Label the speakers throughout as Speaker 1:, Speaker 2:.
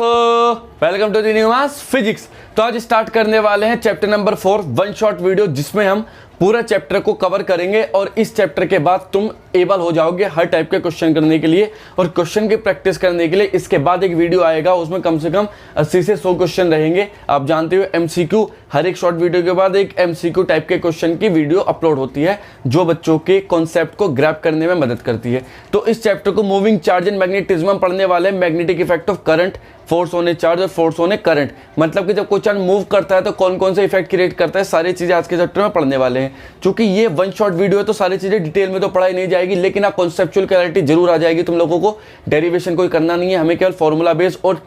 Speaker 1: दोस्तों, welcome to the new maths physics. तो आज स्टार्ट करने वाले हैं chapter number 4 one shot video, जिसमें हम पूरा चैप्टर को कवर करेंगे और इस चैप्टर के बाद तुम एबल हो जाओगे हर टाइप के क्वेश्चन करने के लिए और क्वेश्चन की प्रैक्टिस करने के लिए। इसके बाद एक वीडियो आएगा, उसमें कम से कम 80 से 100 क्वेश्चन रहेंगे। आप जानते हो एमसीक्यू, हर एक शॉर्ट वीडियो के बाद एक एमसीक्यू टाइप के क्वेश्चन की वीडियो अपलोड होती है जो बच्चों के कॉन्सेप्ट को ग्रैब करने में मदद करती है। तो इस चैप्टर को मूविंग चार्ज एंड मैग्नेटिज्म पढ़ने वाले हैं। Magnetic effect of current, force on a charge और फोर्स ऑन ए करंट, मतलब कि जब कोई चार्ज मूव करता है तो कौन कौन से इफेक्ट क्रिएट करता है, सारी चीजें आज के चैप्टर में पढ़ने वाले हैं। क्योंकि ये वन शॉट वीडियो है तो सारी चीजें डिटेल में तो पढ़ाई नहीं जाएगी, लेकिन आप कॉन्सेप्चुअल क्लैरिटी जरूर आ जाएगी तुम लोगों को। डेरिवेशन कोई करना नहीं है, हमें केवल फॉर्मूला बेस और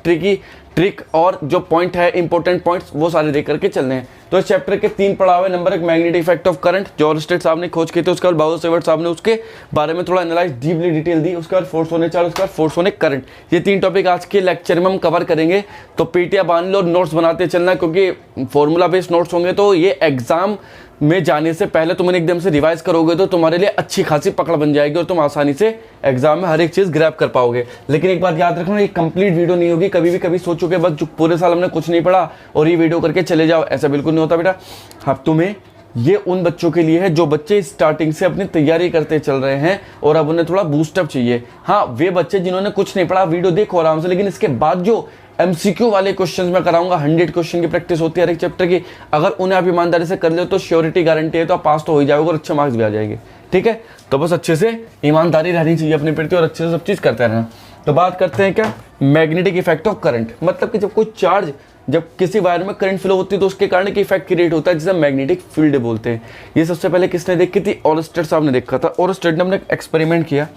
Speaker 1: ट्रिक और जो पॉइंट है इंपॉर्टेंट पॉइंट्स वो सारे देख करके चलने हैं। तो इस चैप्टर के 3 पड़ाव है। Number 1 magnetic effect of current, जो ऑरस्टेड साहब ने खोज किए थे। उसके बाद बाउसेवर्ट साहब ने उसके बारे में थोड़ा एनालाइज डीपली डिटेल दी। उसके बाद फोर्स होने चार्ज, उसके बाद फोर्स होने करंट। ये 3 टॉपिक आज के लेक्चर में हम कवर करेंगे। तो पीटिया बांध लो, नोट्स बनाते चलना, क्योंकि फॉर्मूला बेस्ड नोट्स होंगे तो ये एग्जाम में जाने से पहले तुम एकदम से रिवाइज करोगे तो तुम्हारे लिए अच्छी खासी पकड़ बन जाएगी और तुम आसानी से एग्जाम में हर एक चीज ग्रैब कर पाओगे। लेकिन एक बात याद रखना, ये कंप्लीट वीडियो नहीं होगी। कभी सोचोगे बस जो पूरे साल हमने कुछ नहीं पढ़ा और ये वीडियो करके चले जाओ, ऐसा बिल्कुल नहीं होता बेटा। हाँ, तुम्हें ये उन बच्चों के लिए है जो बच्चे स्टार्टिंग से अपनी तैयारी करते चल रहे हैं और अब उन्हें थोड़ा बूस्टअप चाहिए। हाँ, वे बच्चे जिन्होंने कुछ नहीं पढ़ा वीडियो देखो आराम से, लेकिन इसके बाद जो एमसीक्यू वाले क्वेश्चंस मैं कराऊंगा, 100 क्वेश्चन की प्रैक्टिस होती है हर एक चैप्टर की। अगर उन्हें आप ईमानदारी से कर ले तो श्योरिटी गारंटी है, तो आप पास तो हो ही जाओगे और अच्छे मार्क्स भी आ जाएंगे। ठीक है, तो बस अच्छे से ईमानदारी रहनी चाहिए अपने प्रति और अच्छे से सब चीज करते रहना। तो बात करते हैं क्या, मैग्नेटिक इफेक्ट ऑफ करंट, मतलब कि जब कोई चार्ज, जब किसी वायर में करंट फ्लो होती है तो उसके कारण एक इफेक्ट क्रिएट होता है जिसे मैग्नेटिक फील्ड बोलते हैं। ये सबसे पहले किसने देखी थी? ओरस्टेड साहब ने देखा था। ओरस्टेड ने अपने एक्सपेरिमेंट किया,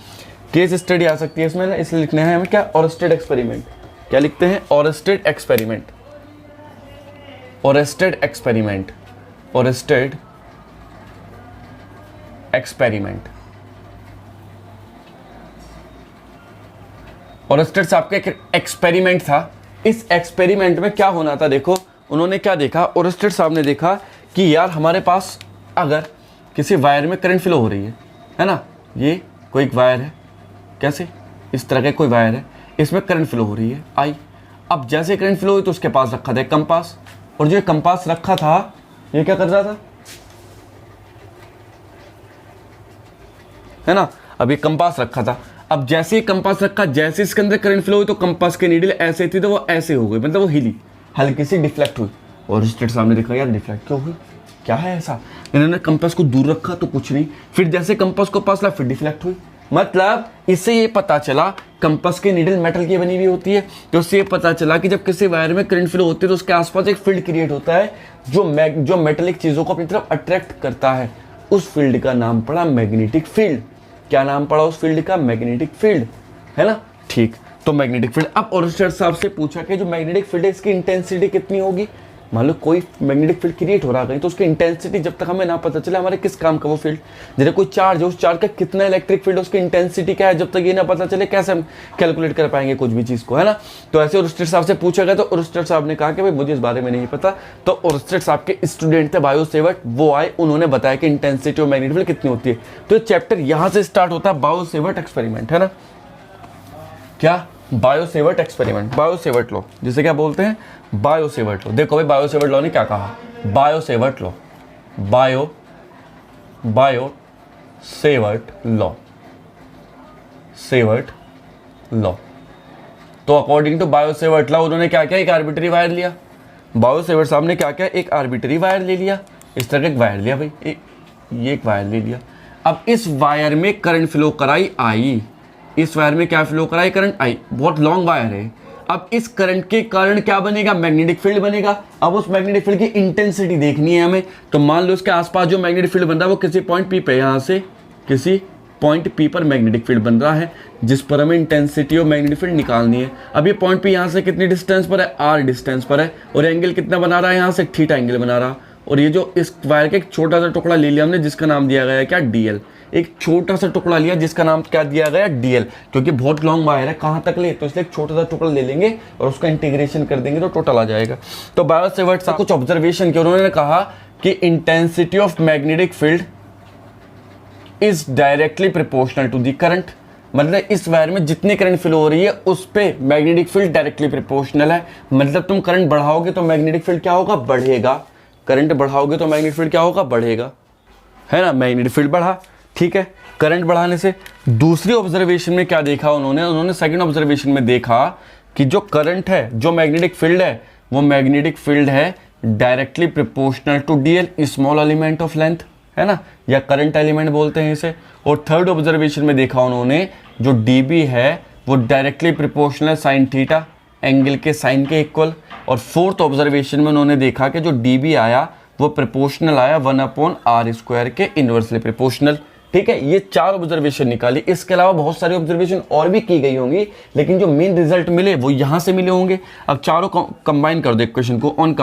Speaker 1: केस स्टडी आ सकती है इसमें ना, इसलिए लिखने हैं हमें क्या, ओरस्टेड एक्सपेरिमेंट। क्या लिखते हैं? Oersted experiment, Oersted experiment, Oersted experiment. Oersted साहब का एक एक्सपेरिमेंट था। इस एक्सपेरिमेंट में क्या होना था, देखो उन्होंने क्या देखा। ओरस्टेड साहब ने देखा कि यार हमारे पास अगर किसी वायर में करंट फ्लो हो रही है ना, ये कोई एक वायर है, कैसे इस तरह का कोई वायर है, इसमें करंट फ्लो हो रही है आई। अब जैसे करंट फ्लो हुई तो उसके पास रखा था एक कंपास, और जो कंपास रखा था ये क्या कर रहा था, है ना। अब ये कंपास रखा था, अब जैसे ही कंपास रखा, जैसे इसके अंदर करंट फ्लो हुई तो कंपास की नीडल ऐसे थी तो वो ऐसे हो गई, मतलब वो हिली, हल्की सी डिफ्लेक्ट हुई। और स्टेट सामने देखा यार डिफ्लेक्ट क्यों हुई, क्या है ऐसा। इन्होंने कंपास को दूर रखा तो कुछ नहीं, फिर जैसे कंपास को पास ला फिर डिफ्लेक्ट हुई। मतलब इससे ये पता चला, कंपास की नीडल मेटल की बनी हुई होती है, तो उससे ये पता चला कि जब किसी वायर में करंट फ्लो होती है तो उसके आसपास एक फील्ड क्रिएट होता है जो मेटलिक चीजों को अपनी तरफ अट्रैक्ट करता है। उस फील्ड का नाम पड़ा मैग्नेटिक फील्ड। क्या नाम पड़ा उस फील्ड का? मैग्नेटिक फील्ड, है ना। ठीक, तो मैग्नेटिक फील्ड। अब ओरस्टेड साहब से पूछा कि जो मैग्नेटिक फील्ड है इसकी इंटेंसिटी कितनी होगी। मान लो कोई मैग्नेटिक फील्ड क्रिएट हो रहा है कहीं, तो उसकी इंटेंसिटी जब तक हमें ना पता चले हमारे किस काम का वो फील्ड, जैसे कोई चार्ज है उस चार्ज का कितना इलेक्ट्रिक फील्ड, उसकी इंटेंसिटी क्या है, जब तक ये ना पता चले कैसे हम कैलकुलेट कर पाएंगे कुछ भी चीज को, है ना। तो ऐसे ओरस्टेड साहब से पूछा गया तो ओरस्टेड साहब ने कहा कि भाई मुझे इस बारे में नहीं पता। तो ओरस्टेड साहब के स्टूडेंट थे बायोसेवर्ट, वो आए, उन्होंने बताया कि इंटेंसिटी ऑफ मैग्नेटिक फील्ड कितनी होती है। तो चैप्टर यहां से स्टार्ट होता है, बायोसेवर्ट एक्सपेरिमेंट, है ना। क्या? बायोसेवर्ट एक्सपेरिमेंट, बायोसेवर्ट लॉ, जिसे क्या बोलते हैं, बायोसेवर्ट लॉ। देखो भाई बायोसेवर्ट लॉ ने क्या कहा, बायोसेवर्ट लॉ, बायोसेवर्ट लॉ, सेवर्ट लॉ। तो अकॉर्डिंग टू बायोसेवर्ट लॉ उन्होंने क्या किया, एक आर्बिट्री वायर लिया। बायोसेवर्ट साहब ने क्या किया, एक आर्बिट्री वायर ले लिया, इस तरह का एक वायर लिया भाई, ये एक वायर ले लिया। अब इस वायर में करंट फ्लो कराई आई, इस वायर में क्या फ्लो कराई, करंट आई, बहुत लॉन्ग वायर है। अब इस करंट के कारण क्या बनेगा, मैग्नेटिक फील्ड बनेगा। अब उस मैग्नेटिक फील्ड की इंटेंसिटी देखनी है हमें। तो मान लो इसके आसपास जो मैग्नेटिक फील्ड बन रहा है वो किसी पॉइंट पी पे, यहाँ से किसी पॉइंट पी पर मैग्नेटिक फील्ड बन रहा है, जिस पर हमें इंटेंसिटी और मैग्नेटिक फील्ड निकालनी है। अब ये पॉइंट पी यहाँ से कितनी डिस्टेंस पर है, आर डिस्टेंस पर है, और एंगल कितना बना रहा है, यहाँ से थीटा एंगल बना रहा। और ये जो इस वायर का एक छोटा सा टुकड़ा ले लिया हमने, जिसका नाम दिया गया है क्या, डीएल। एक छोटा सा टुकड़ा लिया जिसका नाम क्या दिया गया, डीएल, क्योंकि बहुत लॉन्ग वायर है, कहां तक ले, तो इसलिए एक छोटा सा टुकड़ा ले लेंगे और उसका इंटीग्रेशन कर देंगे तो टोटल आ जाएगा। तो बायोसेवर्ट साहब कुछ ऑब्जर्वेशन किया, उन्होंने कहा कि intensity of magnetic field is directly proportional to the current. मतलब इस वायर में जितनी करंट फ्लो हो रही है उस पे मैग्नेटिक फील्ड डायरेक्टली प्रोपोर्शनल है। मतलब तुम करंट बढ़ाओगे तो मैग्नेटिक फील्ड क्या होगा, बढ़ेगा। करंट बढ़ाओगे तो मैग्नेटिक फील्ड क्या होगा, बढ़ेगा, है ना। मैग्नेटिक फील्ड बढ़ा, ठीक है। करंट बढ़ाने से दूसरी ऑब्जर्वेशन में क्या देखा उन्होंने सेकंड ऑब्जर्वेशन में देखा कि जो करंट है, जो मैग्नेटिक फील्ड है, वो मैग्नेटिक फील्ड है directly proportional to DL, small element of length, है ना, या करंट एलिमेंट बोलते हैं इसे। और थर्ड ऑब्जर्वेशन में देखा उन्होंने जो डीबी है वो directly proportional sine theta, angle के साइन के इक्वल। और फोर्थ ऑब्जर्वेशन में उन्होंने देखा कि जो डीबी आया वो प्रोपोर्शनल आया 1/r² के इनवर्सली प्रोपोर्शनल, ठीक है। ये 4 ऑब्जर्वेशन निकाली। इसके अलावा बहुत सारी ऑब्जर्वेशन और भी की गई होंगी, लेकिन जो मेन रिजल्ट मिले वो यहाँ से मिले होंगे। अब चारों कंबाइन कर दो इक्वेशन को, ऑन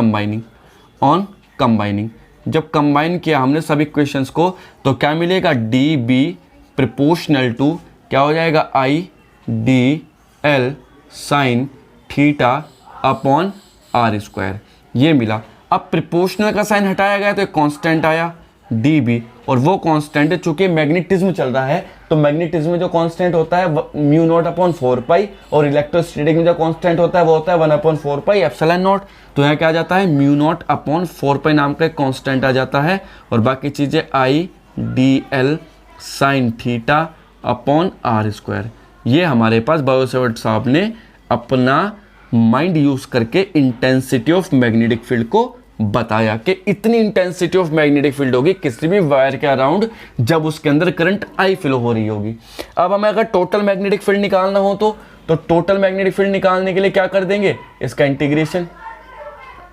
Speaker 1: कंबाइनिंग। जब कंबाइन किया हमने सब इक्वेशंस को तो क्या मिलेगा, डी बी प्रोपोर्शनल टू क्या हो जाएगा, आई D L sine theta upon r², ये मिला। अब प्रोपोर्शनल का साइन हटाया गया तो एक कांस्टेंट आया डी बी, और वो कांस्टेंट है, चूंकि मैग्नेटिज्म चल रहा है तो मैग्नेटिज्म में जो कांस्टेंट होता है μ0/4π, और इलेक्ट्रोस्टैटिक में जो कांस्टेंट होता है वो होता है 1/4π ε0। तो यहाँ क्या आ जाता है, μ0/4π नाम का एक कांस्टेंट आ जाता है, और बाकी चीजें आई D L sine theta upon r²। ये हमारे पास बायो-सेवर्ट साहब ने अपना माइंड यूज करके इंटेंसिटी ऑफ मैग्नेटिक फील्ड को बताया कि इतनी इंटेंसिटी ऑफ मैग्नेटिक फील्ड होगी किसी भी वायर के अराउंड जब उसके अंदर करंट आई फ्लो हो रही होगी। अब हमें अगर टोटल मैग्नेटिक फील्ड निकालना हो तो टोटल मैग्नेटिक फील्ड निकालने के लिए क्या कर देंगे, इसका इंटीग्रेशन।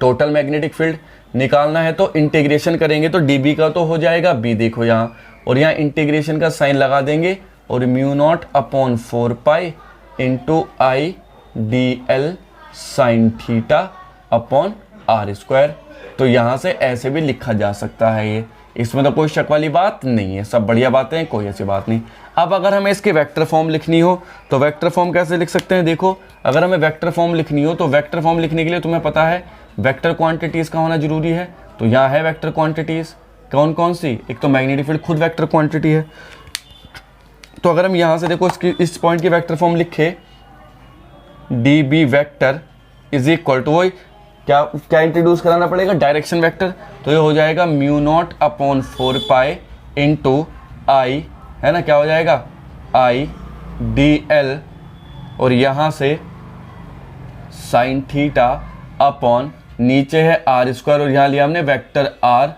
Speaker 1: टोटल मैग्नेटिक फील्ड निकालना है तो इंटीग्रेशन करेंगे तो डीबी का तो हो जाएगा बी, देखो यहाँ, और यहाँ इंटीग्रेशन का साइन लगा देंगे और μ0/4π into I D L sine theta upon r²। तो यहाँ से ऐसे भी लिखा जा सकता है ये, इसमें तो कोई शक वाली बात नहीं है, सब बढ़िया बातें हैं, कोई ऐसी बात नहीं। अब अगर हमें इसकी वेक्टर फॉर्म लिखनी हो तो वेक्टर फॉर्म कैसे लिख सकते हैं, देखो अगर हमें वेक्टर फॉर्म लिखनी हो तो वेक्टर फॉर्म लिखने के लिए तुम्हें पता है वेक्टर क्वांटिटीज का होना जरूरी है। तो यहाँ है वेक्टर क्वांटिटीज, कौन कौन सी, एक तो मैग्नेटिक फील्ड खुद वेक्टर क्वांटिटी है। तो अगर हम यहाँ से देखो इसकी इस पॉइंट की वेक्टर फॉर्म लिखे, D B vector is equal to, वही क्या इंट्रोड्यूस कराना पड़ेगा, डायरेक्शन वेक्टर। तो ये हो जाएगा μ0/4π इंटू आई, है ना, क्या हो जाएगा आई डी एल, और यहाँ से साइन थीटा अपॉन नीचे है r², और यहाँ लिया हमने vector r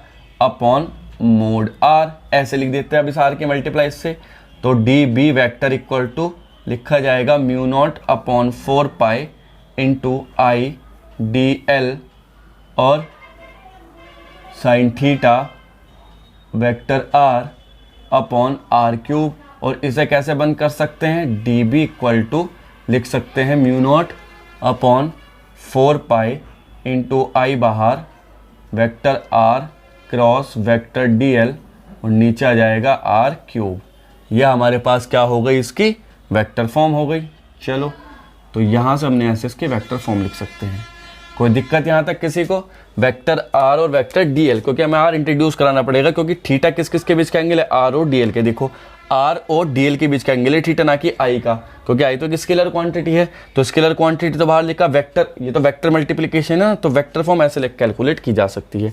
Speaker 1: upon mode r, ऐसे लिख देते हैं अब इस r के मल्टीप्लाई से। तो D B vector equal to लिखा जाएगा μ0/4π इंटू आई डी एल और sine theta vector r upon r³। और इसे कैसे बंद कर सकते हैं, डी बी इक्वल टू लिख सकते हैं μ0/4π इंटू आई बाहर vector r cross vector D L, और नीचे आ जाएगा r³। यह हमारे पास क्या हो गई, इसकी वेक्टर फॉर्म हो गई। चलो तो यहाँ से हमने ऐसे इसके वेक्टर फॉर्म लिख सकते हैं। कोई दिक्कत यहाँ तक किसी को, वेक्टर आर और वेक्टर डी एल, क्योंकि हमें आर इंट्रोड्यूस कराना पड़ेगा क्योंकि थीटा किस किस के बीच का एंगल है, आर और डी एल के। देखो आर और डी एल के बीच का एंगल है थीटा, ना कि आई का, क्योंकि आई तो एक स्केलर क्वांटिटी है। तो स्केलर क्वांटिटी तो बाहर लिखा वेक्टर, ये तो वेक्टर मल्टीप्लिकेशन है, तो वेक्टर फॉर्म ऐसे कैलकुलेट की जा सकती है।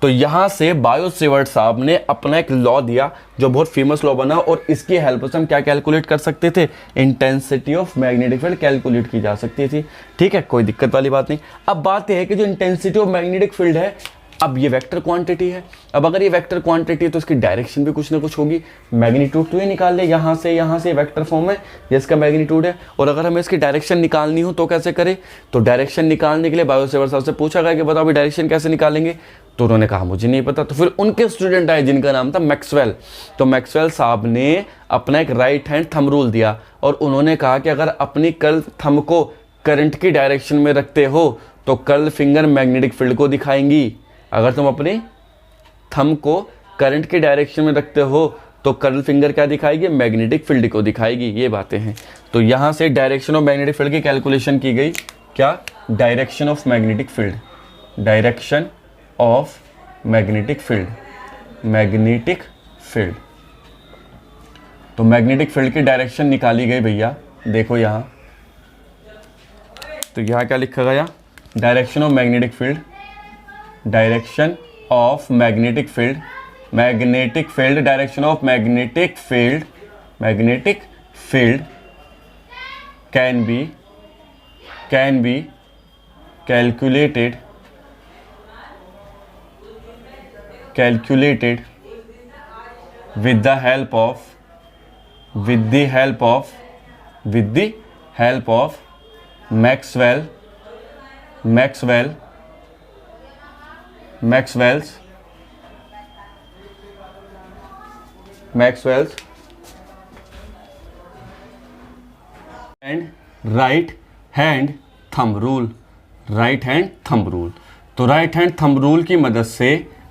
Speaker 1: तो यहाँ से बायो-सेवर्ट साहब ने अपना एक लॉ दिया जो बहुत फेमस लॉ बना, और इसकी हेल्प से हम क्या कैलकुलेट कर सकते थे, intensity of magnetic field calculate की जा सकती थी। ठीक है, कोई दिक्कत वाली बात नहीं। अब बात यह है कि जो इंटेंसिटी ऑफ मैग्नेटिक फील्ड है, अब ये वेक्टर क्वांटिटी है। अब अगर ये वेक्टर क्वांटिटी है तो इसकी डायरेक्शन भी कुछ ना कुछ होगी। मैग्नीट्यूड तो ये निकाल ले, यहाँ से वेक्टर फॉर्म है, ये इसका मैग्नीट्यूड है। और अगर हमें इसकी डायरेक्शन निकालनी हो तो कैसे करें, तो डायरेक्शन निकालने के लिए बायो-सेवर्ट साहब से पूछा गया कि बताओ अभी डायरेक्शन कैसे निकालेंगे, तो उन्होंने कहा मुझे नहीं पता। तो फिर उनके स्टूडेंट आए जिनका नाम था मैक्सवेल। तो मैक्सवेल साहब ने अपना एक राइट हैंड थंब रूल दिया, और उन्होंने कहा कि अगर अपनी कर्ल थंब को करंट की डायरेक्शन में रखते हो तो कर्ल फिंगर मैग्नेटिक फील्ड को दिखाएंगी। अगर तुम अपने थंब को करंट की डायरेक्शन में रखते हो तो कर्ल फिंगर क्या दिखाएगी, मैग्नेटिक फील्ड को दिखाएगी। ये बातें हैं। तो यहाँ से डायरेक्शन ऑफ मैग्नेटिक फील्ड की कैलकुलेशन की गई। क्या, direction of magnetic field, direction of magnetic field, magnetic field. तो मैग्नेटिक फील्ड की डायरेक्शन निकाली गई भैया, देखो यहाँ, तो यहाँ क्या लिखा गया, direction of magnetic field, direction of magnetic field, magnetic field, direction of magnetic field, magnetic field can be calculated with the help of Maxwell's and right hand thumb rule, right hand thumb rule. तो right hand thumb rule की मदद से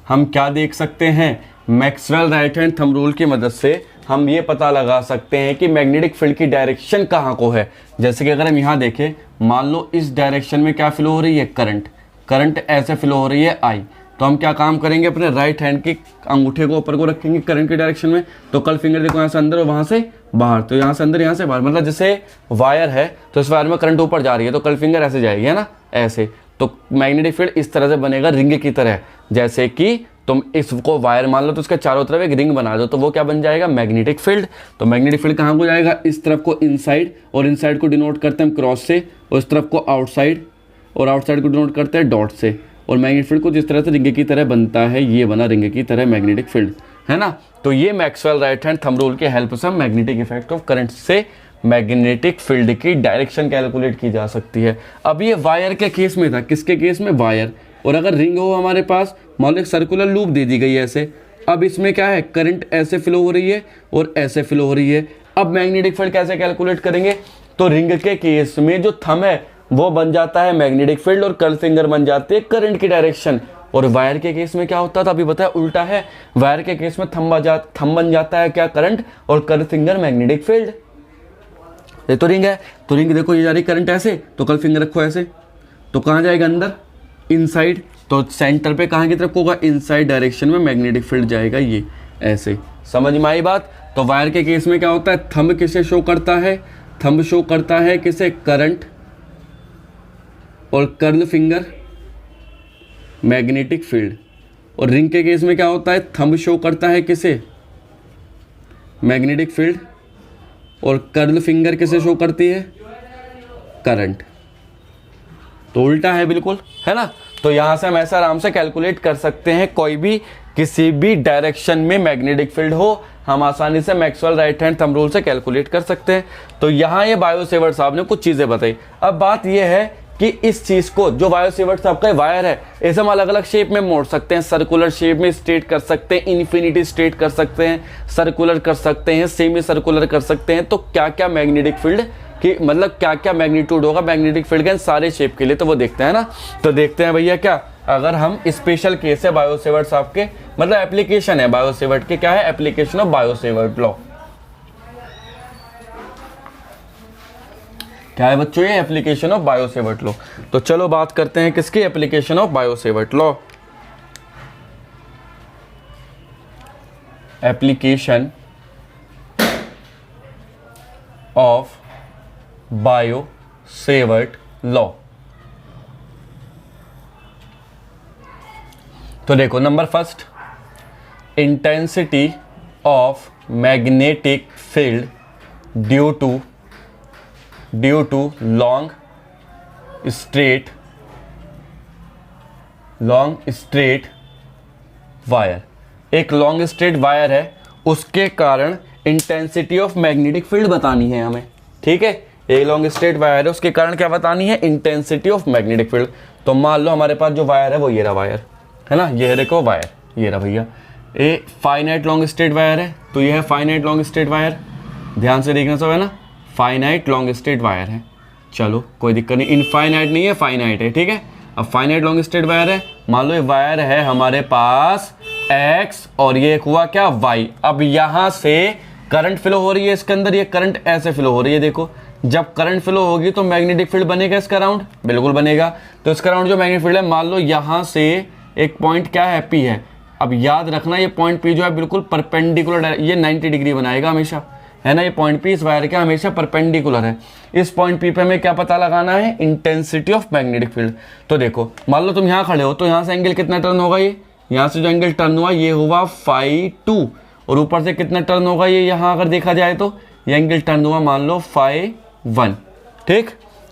Speaker 1: हम क्या देख सकते हैं, Maxwell right hand thumb rule की मदद से हम ये पता लगा सकते हैं कि मैग्नेटिक फील्ड की डायरेक्शन कहाँ को है। जैसे कि अगर हम यहाँ देखें, मान लो इस डायरेक्शन में क्या फ्लो हो रही है, करंट ऐसे फ्लो हो रही है आई, तो हम क्या काम करेंगे, अपने राइट हैंड के अंगूठे को ऊपर को रखेंगे करंट की डायरेक्शन में, तो कल फिंगर देखो यहाँ से अंदर और वहाँ से बाहर, तो यहाँ से अंदर यहाँ से बाहर, मतलब जैसे वायर है तो इस वायर में करंट ऊपर जा रही है तो कल फिंगर ऐसे जाएगी, है ना, ऐसे। तो मैग्नेटिक फील्ड इस तरह से बनेगा रिंग की तरह, जैसे कि तुम इसको वायर मान लो तो उसके चारों तरफ एक रिंग बना दो, तो वो क्या बन जाएगा, मैग्नेटिक फील्ड। तो मैग्नेटिक फील्ड कहाँ को जाएगा, इस तरफ को इनसाइड, और इनसाइड को डिनोट करते हैं हम क्रॉस से, और इस तरफ को आउटसाइड, और आउटसाइड को डिनोट करते हैं डॉट से। और मैग्नेटिक फील्ड को जिस तरह से रिंग की तरह बनता है, ये बना रिंग की तरह मैग्नेटिक फील्ड, है ना। तो ये Maxwell right hand thumb rule के हेल्प से मैग्नेटिक इफेक्ट ऑफ करंट से मैग्नेटिक फील्ड की डायरेक्शन कैलकुलेट की जा सकती है। अब ये वायर के केस में था, किसके केस में, वायर। और अगर रिंग हो हमारे पास, मान लो एक सर्कुलर लूप दे दी गई है ऐसे, अब इसमें क्या है, करंट ऐसे फ्लो हो रही है और ऐसे फ्लो हो रही है। अब मैग्नेटिक फील्ड कैसे कैलकुलेट करेंगे, तो रिंग के केस में जो थंब है वो बन जाता है मैग्नेटिक फील्ड और कर्ल फिंगर बन जाते हैं करंट की डायरेक्शन। और वायर के केस में क्या होता था, अभी बताया उल्टा है, वायर के केस में थंब बन जाता है क्या, करंट, और कर्ल फिंगर मैग्नेटिक फील्ड। ये तो रिंग है, तो रिंग देखो ये जा रही करंट ऐसे, तो कर्ल फिंगर रखो ऐसे, तो कहाँ जाएगा, अंदर, इनसाइड, तो सेंटर पे कहाँ की तरफ होगा, इनसाइड डायरेक्शन में मैग्नेटिक फील्ड जाएगा, ये ऐसे। समझ में आई बात। तो वायर के केस में क्या होता है, थंब किसे शो करता है, थंब शो करता है किसे, करंट, और कर्ल फिंगर मैग्नेटिक फील्ड। और रिंग के केस में क्या होता है, थंब शो करता है किसे, मैग्नेटिक फील्ड, और कर्ल फिंगर किसे शो करती है, करंट। तो उल्टा है बिल्कुल, है ना। तो यहाँ से हम ऐसा आराम से कैलकुलेट कर सकते हैं, कोई भी किसी भी डायरेक्शन में मैग्नेटिक फील्ड हो, हम आसानी से Maxwell right hand thumb rule से कैलकुलेट कर सकते हैं। तो यहाँ ये बायो सेवर्ट साहब ने कुछ चीज़ें बताई। अब बात यह है कि इस चीज़ को, जो बायो सेवर्ट साहब का वायर है, इसे हम अलग अलग शेप में मोड़ सकते हैं, सर्कुलर शेप में स्ट्रेट कर सकते हैं, इन्फिनिटी स्ट्रेट कर सकते हैं, सर्कुलर कर सकते हैं, सेमी सर्कुलर कर सकते हैं। तो क्या क्या मैग्नेटिक फील्ड कि मतलब क्या क्या मैग्नीट्यूड होगा मैग्नेटिक फील्ड के सारे शेप के लिए, तो वो देखते हैं ना। तो देखते हैं भैया, क्या अगर हम स्पेशल केस है बायो सेवर्ट साहब के, मतलब एप्लीकेशन है बायो सेवर्ट के, क्या है, application of Biot Savart law. क्या है बच्चों, ये application of Biot Savart law. तो चलो बात करते हैं किसकी, application of Biot Savart law. Application of Biot Savart law. तो देखो, number first, intensity of magnetic field due to long straight wire. एक लॉन्ग स्ट्रेट वायर है, उसके कारण इंटेंसिटी ऑफ मैग्नेटिक फील्ड बतानी है हमें, ठीक है। एक लॉन्ग स्ट्रेट वायर है, उसके कारण क्या बतानी है, इंटेंसिटी ऑफ मैग्नेटिक फील्ड। तो मान लो हमारे पास जो वायर है वो ये रहा वायर, है ना, ये देखो वायर, ये रहा भैया। ये फाइनाइट लॉन्ग स्ट्रेट वायर है, तो ये है फाइनाइट लॉन्ग स्ट्रेट वायर, ध्यान से देखना सब, है ना, फाइनाइट लॉन्ग स्ट्रेट वायर है। चलो कोई दिक्कत नहीं, इनफाइनाइट नहीं है, फाइनाइट है, ठीक है। अब फाइनाइट लॉन्ग स्ट्रेट वायर है, मान लो ये वायर है हमारे पास x और ये हुआ क्या, y। अब यहाँ से करंट फ्लो हो रही है इसके अंदर, ये करंट ऐसे फ्लो हो रही है, देखो जब करंट फ्लो होगी तो मैग्नेटिक फील्ड बनेगा इसका राउंड, बिल्कुल बनेगा। तो इसका राउंड जो मैग्नेटिक फील्ड है, मान लो यहाँ से एक पॉइंट क्या है, P है। अब याद रखना ये पॉइंट P जो है बिल्कुल परपेंडिकुलर, ये 90 डिग्री बनाएगा हमेशा, है ना, ये पॉइंट पी इस वायर के हमेशा परपेंडिकुलर है। इस पॉइंट पी पे हमें क्या पता लगाना है, इंटेंसिटी ऑफ मैग्नेटिक फील्ड। तो देखो मान लो तुम यहाँ खड़े हो तो यहाँ से एंगल कितना टर्न होगा, ये यहाँ से जो एंगल टर्न हुआ ये हुआ φ2 और ऊपर से कितना टर्न होगा, ये यहाँ अगर देखा जाए तो ये एंगल टर्न हुआ मान लो φ1। ठीक,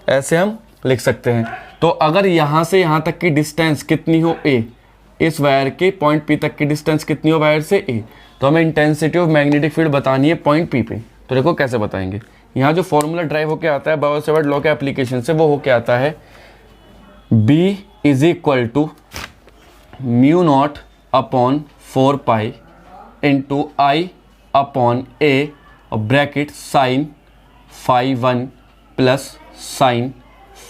Speaker 1: ऐसे हम लिख सकते हैं। तो अगर यहाँ से यहाँ तक की डिस्टेंस कितनी हो a, इस वायर के पॉइंट P तक की डिस्टेंस कितनी हो वायर से a, तो हमें इंटेंसिटी ऑफ मैग्नेटिक फील्ड बतानी है पॉइंट P पे। तो देखो कैसे बताएंगे, यहाँ जो फॉर्मूला ड्राइव होके आता है बायो-सेवर्ट लॉ के एप्लीकेशन से, वो होके आता है B is equal to mu not upon 4 into I upon A और ब्रैकेट साइन φ1 प्लस साइन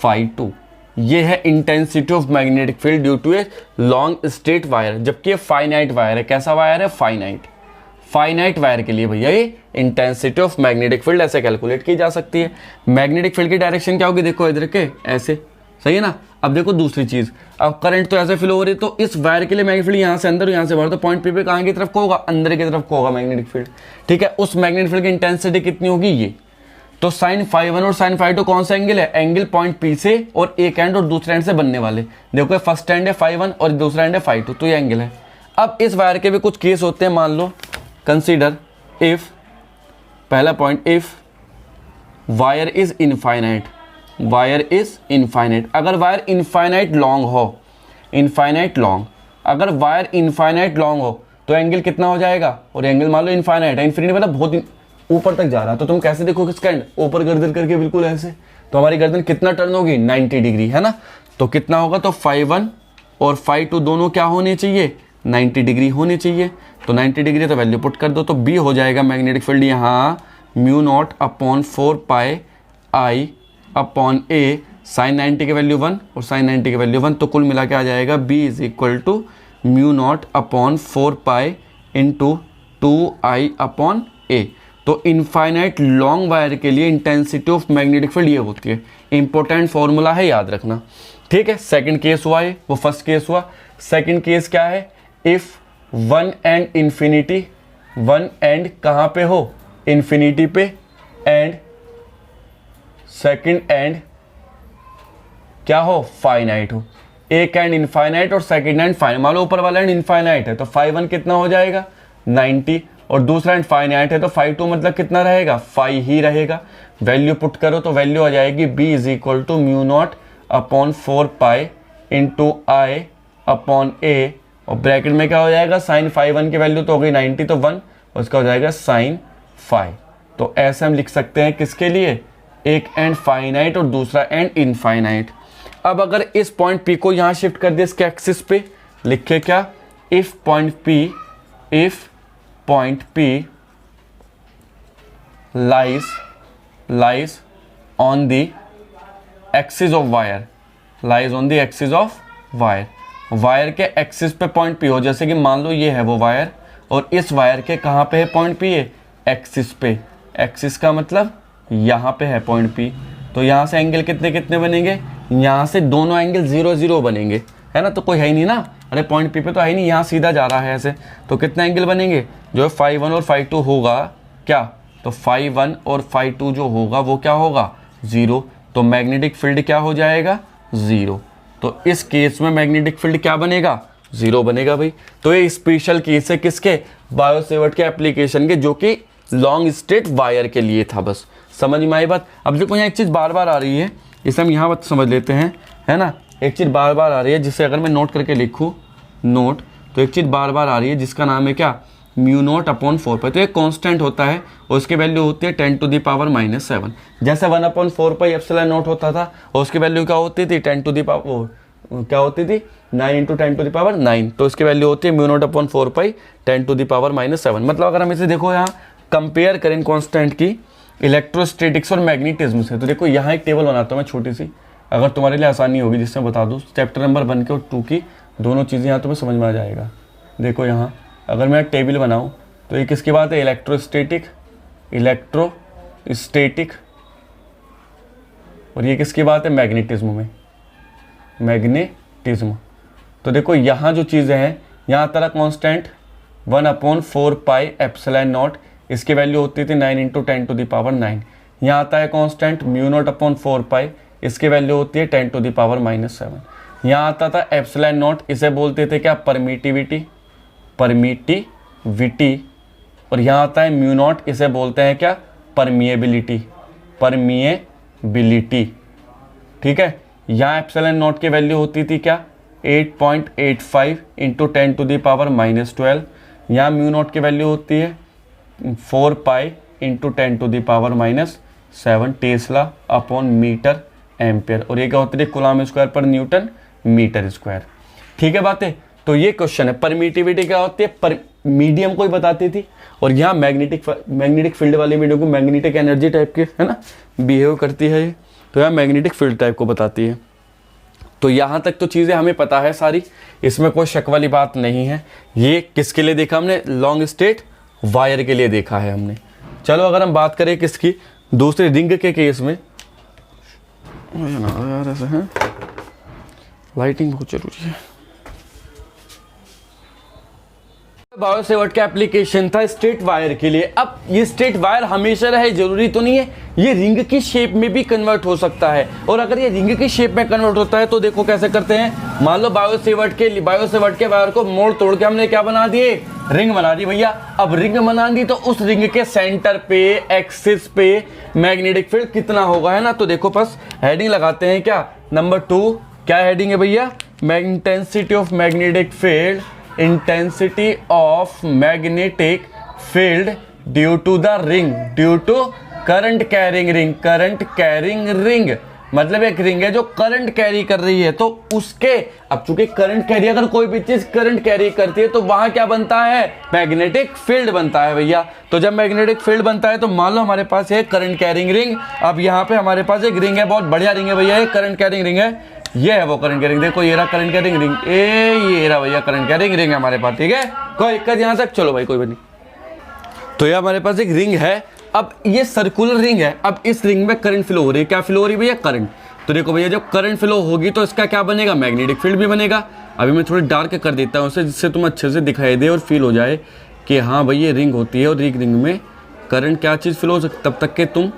Speaker 1: φ2। ये है intensity of magnetic field due to a long straight wire, जबकि ये फाइनाइट वायर है। कैसा वायर है, फाइनाइट वायर के लिए भैया ये इंटेंसिटी ऑफ मैग्नेटिक फील्ड ऐसे कैलकुलेट की जा सकती है। मैग्नेटिक फील्ड की डायरेक्शन क्या होगी, देखो इधर के ऐसे, सही है ना। अब देखो दूसरी चीज, अब करंट तो ऐसे फ्लो हो रही है, तो इस वायर के लिए मैग्नेटिक फील्ड यहाँ से अंदर यहाँ से बाहर, तो पॉइंट P पे कहाँ की तरफ को होगा, अंदर की तरफ को होगा मैग्नेटिक फील्ड। ठीक है, उस मैग्नेटिक फील्ड की इंटेंसिटी कितनी होगी, ये तो साइन φ1 और साइन φ2 कौन सा एंगल है, एंगल पॉइंट P से और एक एंड और दूसरे एंड से बनने वाले। देखो फर्स्ट एंड है φ1 और दूसरा एंड है φ2, तो ये एंगल है। अब इस वायर के भी कुछ केस होते हैं, मान लो कंसीडर इफ, पहला point if wire is infinite, अगर वायर इनफाइनाइट लॉन्ग हो, अगर वायर इनफाइनाइट लॉन्ग हो तो एंगल कितना हो जाएगा, और एंगल मान लो इनफाइनाइट है, इन्फिनिटी मतलब बहुत ऊपर तक जा रहा है, तो तुम कैसे देखो किसका एंड, ऊपर गर्दन करके बिल्कुल ऐसे, तो हमारी गर्दन कितना टर्न होगी, 90 डिग्री, है ना। तो कितना होगा, तो φ1 और φ2 दोनों क्या होने चाहिए, 90 डिग्री होने चाहिए। तो 90 डिग्री तो वैल्यू पुट कर दो, तो B हो जाएगा मैग्नेटिक फील्ड यहाँ mu not upon 4 I upon A, sine 90 की वैल्यू 1 और साइन 90 की वैल्यू 1, तो कुल मिला के आ जाएगा B is equal to mu not upon 4 into 2I upon A। तो इनफाइनाइट लॉन्ग वायर के लिए इंटेंसिटी ऑफ मैग्नेटिक फील्ड ये होती है। इंपॉर्टेंट फॉर्मूला है, याद रखना। ठीक है, सेकंड केस हुआ है, वो फर्स्ट केस हुआ। सेकंड केस क्या है, if one and infinity, one and कहाँ पे हो, इन्फिनिटी पे, एंड सेकंड एंड क्या हो, फाइनाइट हो। एक एंड इनफाइनाइट और सेकंड एंड फाइनाइट, मान लो ऊपर वाला एंड इनफाइनाइट है तो φ1 कितना हो जाएगा, 90, और दूसरा एंड फाइनाइट है तो φ2 मतलब कितना रहेगा, φ ही रहेगा। वैल्यू पुट करो तो वैल्यू आ जाएगी B is equal to mu not upon 4 into I upon A, और ब्रैकेट में क्या हो जाएगा, साइन φ1 की वैल्यू तो हो गई 90, तो 1, और उसका हो जाएगा साइन φ। तो ऐसे हम लिख सकते हैं किसके लिए, एक एंड फाइनाइट और दूसरा एंड इनफाइनाइट। अब अगर इस पॉइंट P को यहाँ शिफ्ट कर दिया इसके एक्सिस पे, लिखे क्या, if point P lies on the axis of wire, wire के एक्सिस पे पॉइंट P हो, जैसे कि मान लो ये है वो वायर, और इस वायर के कहाँ पे है पॉइंट P है, एक्सिस पे। एक्सिस का मतलब यहाँ पे है पॉइंट P, तो यहाँ से एंगल कितने कितने बनेंगे, यहाँ से दोनों एंगल 0 0 बनेंगे, है ना। तो कोई है ही नहीं ना, अरे पॉइंट P पे तो है ही नहीं, यहाँ सीधा जा रहा है ऐसे, तो कितने एंगल बनेंगे, जो φ1 और φ2 होगा क्या, तो φ1 और φ2 जो होगा वो क्या होगा, 0। तो मैग्नेटिक फील्ड क्या हो जाएगा, 0। तो इस केस में मैग्नेटिक फील्ड क्या बनेगा, 0 बनेगा भाई। तो ये स्पेशल केस है किसके, बायो-सेवर्ट के एप्लीकेशन के, जो कि लॉन्ग स्ट्रेट वायर के लिए था। बस समझ में आई बात। अब देखो यहाँ एक चीज़ बार बार आ रही है, इसे हम यहाँ बात समझ लेते हैं, है ना। एक चीज़ बार बार आ रही है जिसे अगर मैं नोट करके लिखूँ नोट, तो एक चीज़ बार बार आ रही है जिसका नाम है क्या, म्यू नॉट अपॉन 4 तो एक कांस्टेंट होता है और उसकी वैल्यू होती है 10⁻⁻⁷। जैसे 1/4 एप्सिलॉन नॉट होता था और उसकी वैल्यू क्या होती थी, 10⁻, क्या होती थी, 9 × 10⁹, तो इसकी वैल्यू होती है म्यू नॉट अपॉन 4 10⁻⁷। मतलब अगर हम इसे देखो यहाँ कंपेयर करें कांस्टेंट की इलेक्ट्रोस्टैटिक्स और मैग्नेटिज्म से, तो देखो यहाँ एक टेबल बनाता हूँ मैं छोटी सी, अगर तुम्हारे लिए आसानी होगी जिससे बता दूँ, चैप्टर नंबर 1 के और 2 की दोनों चीज़ें यहाँ तुम्हें समझ में आ जाएगा। देखो यहाँ अगर मैं टेबल बनाऊँ तो ये किसकी बात है, इलेक्ट्रोस्टैटिक, और ये किसकी बात है, मैग्नेटिज्म। तो देखो यहाँ जो चीज़ें हैं, यहाँ तरह कांस्टेंट 1/4 एप्सिलॉन नॉट इसकी वैल्यू होती थी 9 × 10⁻⁹। यहाँ आता है कांस्टेंट μ0/4π, इसकी वैल्यू होती है 10⁻⁻⁷। यहाँ आता था एप्सिलॉन नॉट, इसे बोलते थे क्या, परमिटिविटी, और यहाँ आता है μ0, इसे बोलते हैं क्या, परमिएबिलिटी। ठीक है। यहाँ एप्सिलॉन नॉट की वैल्यू होती थी क्या, 8.85 × 10⁻⁻12। यहाँ μ0 की वैल्यू होती है 4π × 10⁻⁷ टेस्ला/मीटर/एम्पियर, और ये क्या होती है, कूलम स्क्वायर पर न्यूटन मीटर स्क्वायर। ठीक है बातें। तो ये क्वेश्चन है, परमिटिविटी क्या होती है, पर मीडियम को ही बताती थी, और यहाँ मैग्नेटिक फील्ड वाली मीडियम को मैग्नेटिक एनर्जी टाइप की, है ना, बिहेव करती है ये, तो यहाँ मैग्नेटिक फील्ड टाइप को बताती है। तो यहाँ तक तो चीज़ें हमें पता है सारी, इसमें कोई शक वाली बात नहीं है। ये किसके लिए देखा हमने, लॉन्ग स्ट्रेट वायर के लिए देखा है हमने। चलो अगर हम बात करें किसकी, दूसरे रिंग के केस में, यार ऐसा है, लाइटिंग बहुत जरूरी है। बायोसेवर्ट का एप्लीकेशन था स्ट्रेट वायर के लिए। अब ये स्ट्रेट वायर हमेशा रहे जरूरी तो नहीं है, ये रिंग की शेप में भी कन्वर्ट हो सकता है, और अगर ये रिंग की शेप में कन्वर्ट होता है तो देखो कैसे करते हैं। मान लो बायोसेवर्ट के वायर को मोड़ तोड़ के हमने क्या बना दिए, रिंग बना दी भैया। अब रिंग बना दी तो उस रिंग के सेंटर पे, एक्सिस पे मैग्नेटिक फील्ड कितना होगा, है ना। तो देखो बस हेडिंग लगाते हैं क्या, नंबर 2 क्या हेडिंग है भैया, intensity of magnetic field, intensity of magnetic field due to the ring, due to current carrying ring, मतलब एक रिंग है जो करंट कैरी कर रही है, तो उसके, अब चूंकि करंट कैरी, अगर कोई भी चीज करंट कैरी करती है तो वहां क्या बनता है, मैग्नेटिक फील्ड बनता है भैया। तो जब मैग्नेटिक फील्ड बनता है तो मान लो हमारे पास है करंट कैरिंग रिंग। अब यहाँ पे हमारे पास एक रिंग है, बहुत बढ़िया रिंग है भैया, ये करंट कैरिंग रिंग है, ये है वो करंट कैरिंग, देखो ये रहा करंट कैरिंग रिंग, ये रहा भैया करंट कैरिंग रिंग है हमारे पास। ठीक है, कोई दिक्कत यहाँ तक, चलो भाई कोई बात नहीं। तो ये हमारे पास एक रिंग है, अब ये सर्कुलर रिंग है, अब इस रिंग में करंट फ्लो हो रही है, क्या फ्लो हो रही है भैया, करंट। तो देखो भैया जब करंट फ्लो होगी तो इसका क्या बनेगा, मैग्नेटिक फील्ड भी बनेगा। अभी मैं थोड़ी डार्क कर देता हूँ उसे, जिससे तुम अच्छे से दिखाई दे और फील हो जाए कि हाँ भाई ये रिंग होती है, और रिंग में करंट क्या चीज़ फ्लो हो सकती। तब तक के तुम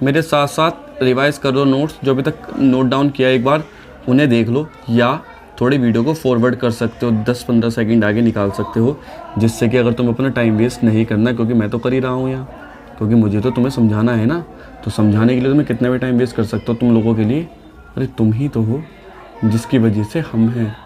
Speaker 1: मेरे साथ साथ रिवाइज कर लो नोट्स, जो अभी तक नोट डाउन किया एक बार उन्हें देख लो, या थोड़ी वीडियो को फॉरवर्ड कर सकते हो, 10-15 सेकंड आगे निकाल सकते हो, जिससे कि अगर तुम अपना टाइम वेस्ट नहीं करना, क्योंकि मैं तो कर ही रहा हूँ यहाँ, क्योंकि मुझे तो तुम्हें समझाना है ना, तो समझाने के लिए तुम्हें कितना भी टाइम वेस्ट कर सकता हो तुम लोगों के लिए। अरे तुम ही तो हो जिसकी वजह से हम हैं,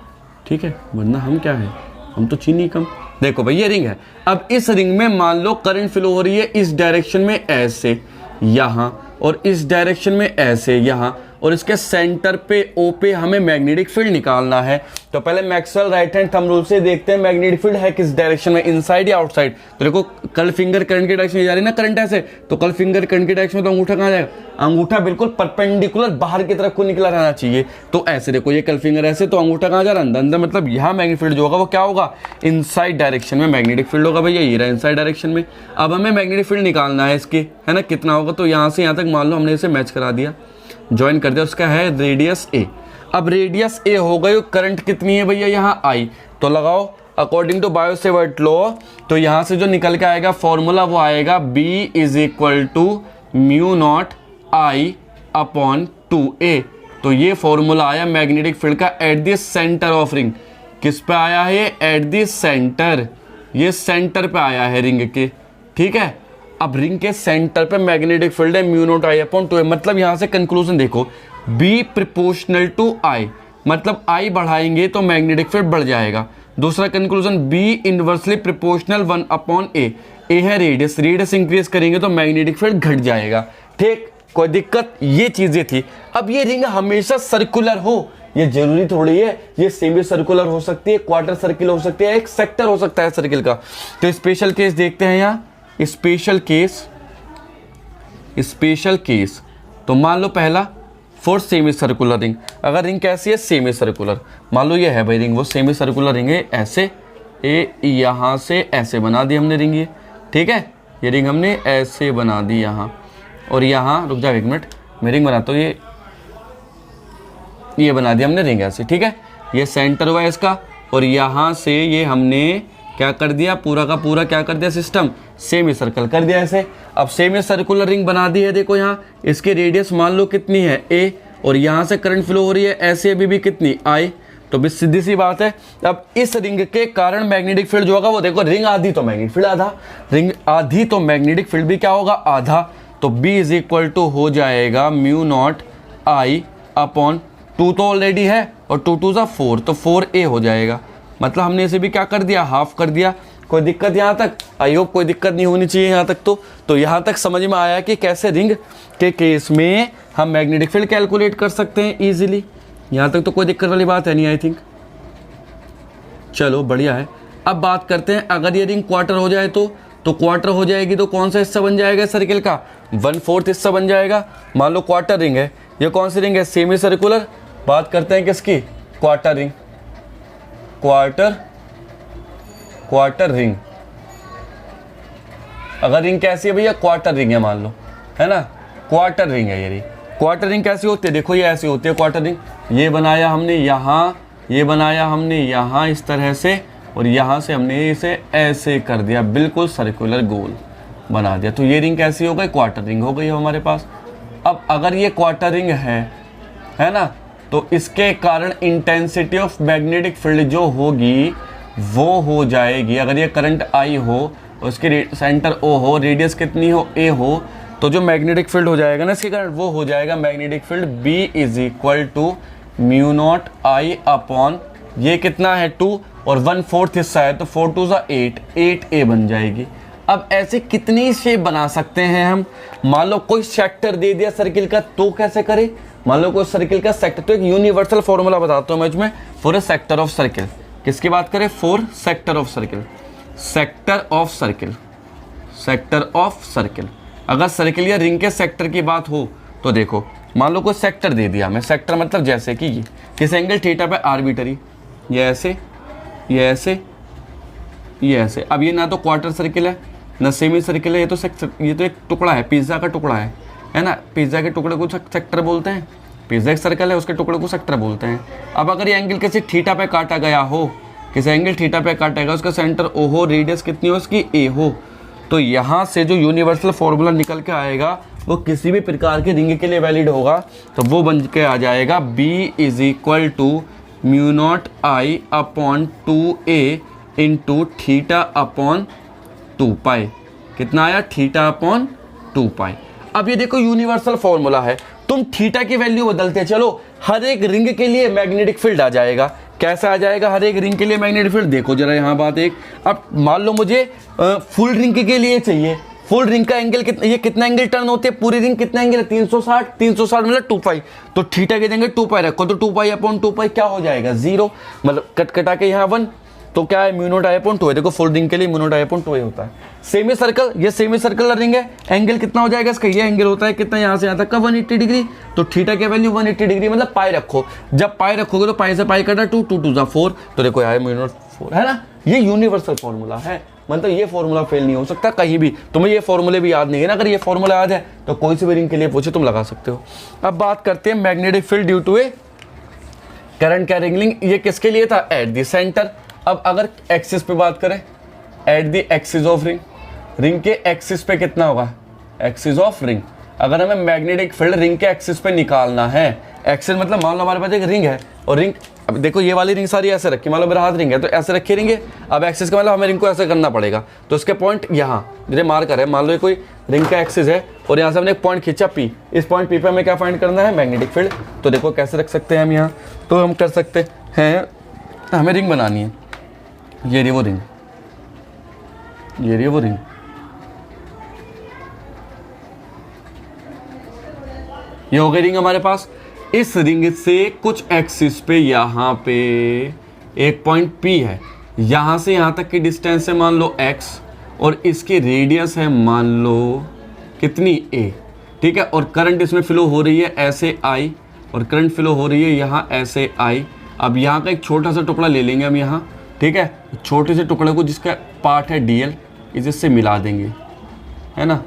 Speaker 1: ठीक है, वरना हम क्या है, हम तो चीनी कम। देखो भाई ये रिंग है, अब इस रिंग में मान लो करंट फ्लो हो रही है इस डायरेक्शन में ऐसे यहाँ, और इस डायरेक्शन में ऐसे यहाँ, और इसके सेंटर पे ओ पे हमें मैग्नेटिक फील्ड निकालना है। तो पहले Maxwell right hand thumb rule से देखते हैं मैग्नेटिक फील्ड है किस डायरेक्शन में, इनसाइड या आउटसाइड। तो देखो कल फिंगर करंट के डायरेक्शन में जा रही है ना, करंट ऐसे, तो कल फिंगर करंट के डायरेक्शन में, तो अंगूठा कहाँ जाएगा, अंगूठा बिल्कुल परपेंडिकुलर बाहर की तरफ को निकला रहना चाहिए। तो ऐसे देखो ये कल फिंगर ऐसे, तो अंगूठा कहाँ जा रहा है, अंदर अंदर, मतलब यहाँ मैग्नेटिक फील्ड जो होगा वो क्या होगा, इनसाइड डायरेक्शन में मैग्नेटिक फील्ड होगा भैया, ये रहा इनसाइड डायरेक्शन में। अब हमें मैग्नेटिक फील्ड निकालना है इसके, है ना, कितना होगा, तो यहाँ से यहाँ तक मान लो हमने इसे मैच करा दिया, ज्वाइन कर दिया, उसका है रेडियस ए। अब रेडियस ए हो गई, करंट कितनी है भैया यहाँ आई, तो लगाओ अकॉर्डिंग टू बायोसेवर्ट लॉ, तो यहाँ से जो निकल के आएगा फॉर्मूला वो आएगा B = μ0I/2a। तो ये फॉर्मूला आया मैग्नेटिक फील्ड का at the centre of ring, किस पे आया है, एट द सेंटर, ये सेंटर पे आया है रिंग के, ठीक है। अब रिंग के सेंटर पे मैग्नेटिक फील्ड है μ0I/2a, मतलब यहाँ से कंक्लूजन देखो, B ∝ I, मतलब I बढ़ाएंगे तो मैग्नेटिक फील्ड बढ़ जाएगा। दूसरा conclusion B inversely proportional 1/a, A है रेडियस, रेडियस इंक्रीज करेंगे तो मैग्नेटिक फील्ड घट जाएगा। ठीक, कोई दिक्कत, ये चीजें थी। अब ये रिंग हमेशा सर्कुलर हो, ये जरूरी थोड़ी है, ये सेमी सर्कुलर हो सकती है, क्वार्टर सर्किल हो सकती है, एक सेक्टर हो सकता है सर्किल का। तो स्पेशल केस देखते हैं यहाँ, स्पेशल केस। तो मान लो पहला फॉर सेमी सर्कुलर रिंग, अगर रिंग कैसी है, सेमी सर्कुलर, मान लो ये है भाई रिंग, वो सेमी सर्कुलर रिंग है, ऐसे ए यहाँ से ऐसे बना दी हमने रिंग ये, ठीक है, ये रिंग हमने ऐसे बना दी यहाँ, और यहाँ रुक जाओ एक मिनट, मैं रिंग बनाता हूँ, ये बना दिया हमने रिंग ऐसे, ठीक है, ये सेंटर हुआ इसका, और यहाँ से ये हमने क्या कर दिया, पूरा का पूरा क्या कर दिया सिस्टम, सेमी सर्कल कर दिया ऐसे। अब सेमी सर्कुलर रिंग बना दी है, देखो यहाँ इसकी रेडियस मान लो कितनी है a, और यहाँ से करंट फ्लो हो रही है ऐसे अभी भी कितनी I, तो भी सीधी सी बात है। अब इस रिंग के कारण मैग्नेटिक फील्ड जो होगा वो देखो, रिंग आधी तो मैग्नेटिक फील्ड आधा, रिंग आधी तो मैग्नेटिक फील्ड भी क्या होगा आधा, तो B इज इक्वल टू हो जाएगा म्यू नॉट I अपॉन 2 तो ऑलरेडी है और 2 2 ज़ा 4, तो 4A हो जाएगा। मतलब हमने इसे भी क्या कर दिया, हाफ कर दिया। कोई दिक्कत यहाँ तक? आई होप कोई दिक्कत नहीं होनी चाहिए यहाँ तक। तो यहाँ तक समझ में आया कि कैसे रिंग के केस में हम मैग्नेटिक फील्ड कैलकुलेट कर सकते हैं इजीली। यहाँ तक तो कोई दिक्कत वाली बात है नहीं आई थिंक। चलो बढ़िया है। अब बात करते हैं अगर ये रिंग क्वार्टर हो जाए तो क्वार्टर हो जाएगी तो कौन सा हिस्सा बन जाएगा सर्किल का, 1/4 हिस्सा बन जाएगा। मान लो क्वार्टर रिंग है, ये कौन सी रिंग है, सेमी सर्कुलर। बात करते हैं किसकी, क्वार्टर रिंग, क्वार्टर रिंग। अगर रिंग कैसी है भैया, क्वार्टर रिंग है मान लो, है ना, क्वार्टर रिंग है ये रिंग। क्वार्टर रिंग कैसी होती है, देखो ये ऐसी होती है क्वार्टर रिंग। ये बनाया हमने यहाँ, ये बनाया हमने यहाँ इस तरह से, और यहाँ से हमने इसे ऐसे कर दिया, बिल्कुल सर्कुलर गोल बना दिया। तो ये रिंग कैसी हो गई, क्वार्टर रिंग हो गई हमारे पास। अब अगर ये क्वार्टर रिंग है ना, तो इसके कारण इंटेंसिटी ऑफ मैग्नेटिक फील्ड जो होगी वो हो जाएगी, अगर ये करंट I हो, उसके सेंटर O हो, रेडियस कितनी हो A हो, तो जो मैग्नेटिक फील्ड हो जाएगा ना इसके कारण वो हो जाएगा magnetic field B is equal to mu naught I upon ये कितना है 2 और 1/4 हिस्सा है तो 4 2 ज़ा 8, 8A बन जाएगी। अब ऐसे कितनी शेप बना सकते हैं हम। मान लो कोई सेक्टर दे दिया सर्किल का, तो कैसे करें। मान लो कोई सर्किल का सेक्टर, तो एक यूनिवर्सल फॉर्मूला बताता हूँ मैं इसमें, for A sector of circle. किसकी बात करें, for sector of circle, sector of circle, sector of circle. अगर सर्किल या रिंग के सेक्टर की बात हो तो देखो, मान लो कोई सेक्टर दे दिया हमें, सेक्टर मतलब जैसे कि ये किस एंगल थीटा पे आर्बिटरी, ये ऐसे, ये ऐसे, ये ऐसे। अब ये ना तो क्वार्टर सर्किल है ना सेमी सर्किल है, ये तो ये तो एक टुकड़ा है, पिज्ज़ा का टुकड़ा है ना। पिज्ज़ा के टुकड़े को सेक्टर बोलते हैं, पिज्ज़ा एक सर्कल है उसके टुकड़े को सेक्टर बोलते हैं। अब अगर ये एंगल किसी थीटा पे काटा गया हो, किसी एंगल थीटा पे काटा गया, उसका सेंटर O हो, रेडियस कितनी हो उसकी A हो, तो यहाँ से जो यूनिवर्सल फॉर्मूला निकल के आएगा वो किसी भी प्रकार के रिंग के लिए वैलिड होगा। तो वो बन के आ जाएगा B is equal to mu naught I upon 2A into theta upon 2 pi. कितना आया, थीटा अपॉन 2 पाई। अब ये देखो यूनिवर्सल फॉर्मूला है, तुम थीटा की वैल्यू बदलते चलो, हर एक रिंग के लिए मैग्नेटिक फील्ड आ जाएगा। कैसा आ जाएगा हर एक रिंग के लिए मैग्नेटिक फील्ड, देखो जरा यहाँ बात एक। अब मान लो मुझे फुल रिंग के लिए चाहिए, फुल रिंग का एंगल कितना, ये कितना एंगल टर्न होते हैं, पूरी रिंग कितना एंगल है 360, 360 मतलब 2 पाई, तो थीटा के देंगे 2 पाई रखो, तो 2 पाई अपॉन 2 पाई क्या हो जाएगा 0, मतलब कट कटा के यहाँ 1, तो क्या है म्यू नॉट I अपॉन 2 है। देखो फुल रिंग के लिए म्यू नॉट I अपॉन 2 होता है। सेमी सर्कल, ये सेमी सर्कल रिंग है, एंगल कितना हो जाएगा इसका, ये एंगल होता है कितना, यहाँ से यहाँ तक का 180 डिग्री, तो थीटा की वैल्यू 180 डिग्री मतलब पाई रखो। जब पाई रखोगे तो पाई से पाई कटा 2 2 2 4, तो देखो यार म्यू नॉट 4 है ना। ये यूनिवर्सल फॉर्मूला है, मतलब ये फॉर्मूला फेल नहीं हो सकता कहीं भी। तुम्हें ये फॉर्मूले भी याद नहीं है ना, अगर ये फॉर्मूला याद है तो कोई सी भी रिंग के लिए पूछे तुम लगा सकते हो। अब बात करते हैं magnetic field due to a current carrying, ये किसके लिए था, एट द सेंटर। अब अगर एक्सिस पे बात करें, at the axis of ring, ring के एक्सिस पे कितना होगा, एक्सिस ऑफ रिंग। अगर हमें मैग्नेटिक फील्ड रिंग के एक्सिस पे निकालना है, एक्सिस मतलब मान लो हमारे पास एक रिंग है और रिंग, अब देखो ये वाली रिंग सारी ऐसे रखी, मान लो मेरा हाथ रिंग है तो ऐसे रखी रिंग है। अब एक्सिस का मतलब हमें रिंग को ऐसे करना पड़ेगा, तो इसके पॉइंट यहाँ मेरे मार्कर है, मान लो कोई रिंग का एक्सिस है और यहाँ से हमने एक पॉइंट खींचा P, इस पॉइंट P पे हमें क्या फाइंड करना है, मैग्नेटिक फील्ड। तो देखो कैसे रख सकते हैं हम यहाँ, तो हम कर सकते हैं, हमें रिंग बनानी है, ये रही वो रिंग, ये रही वो रिंग, ये हो गई रिंग हमारे पास। इस रिंग से कुछ एक्सिस पे यहाँ पे एक पॉइंट P है, यहाँ से यहाँ तक की डिस्टेंस है मान लो x, और इसकी रेडियस है मान लो कितनी A, ठीक है। और करंट इसमें फ्लो हो रही है ऐसे I, और करंट फ्लो हो रही है यहाँ ऐसे I। अब यहाँ का एक छोटा सा टुकड़ा ले लेंगे हम यहाँ, ठीक है, छोटे से टुकड़े को जिसका पार्ट है dl, इससे मिला देंगे, है ना।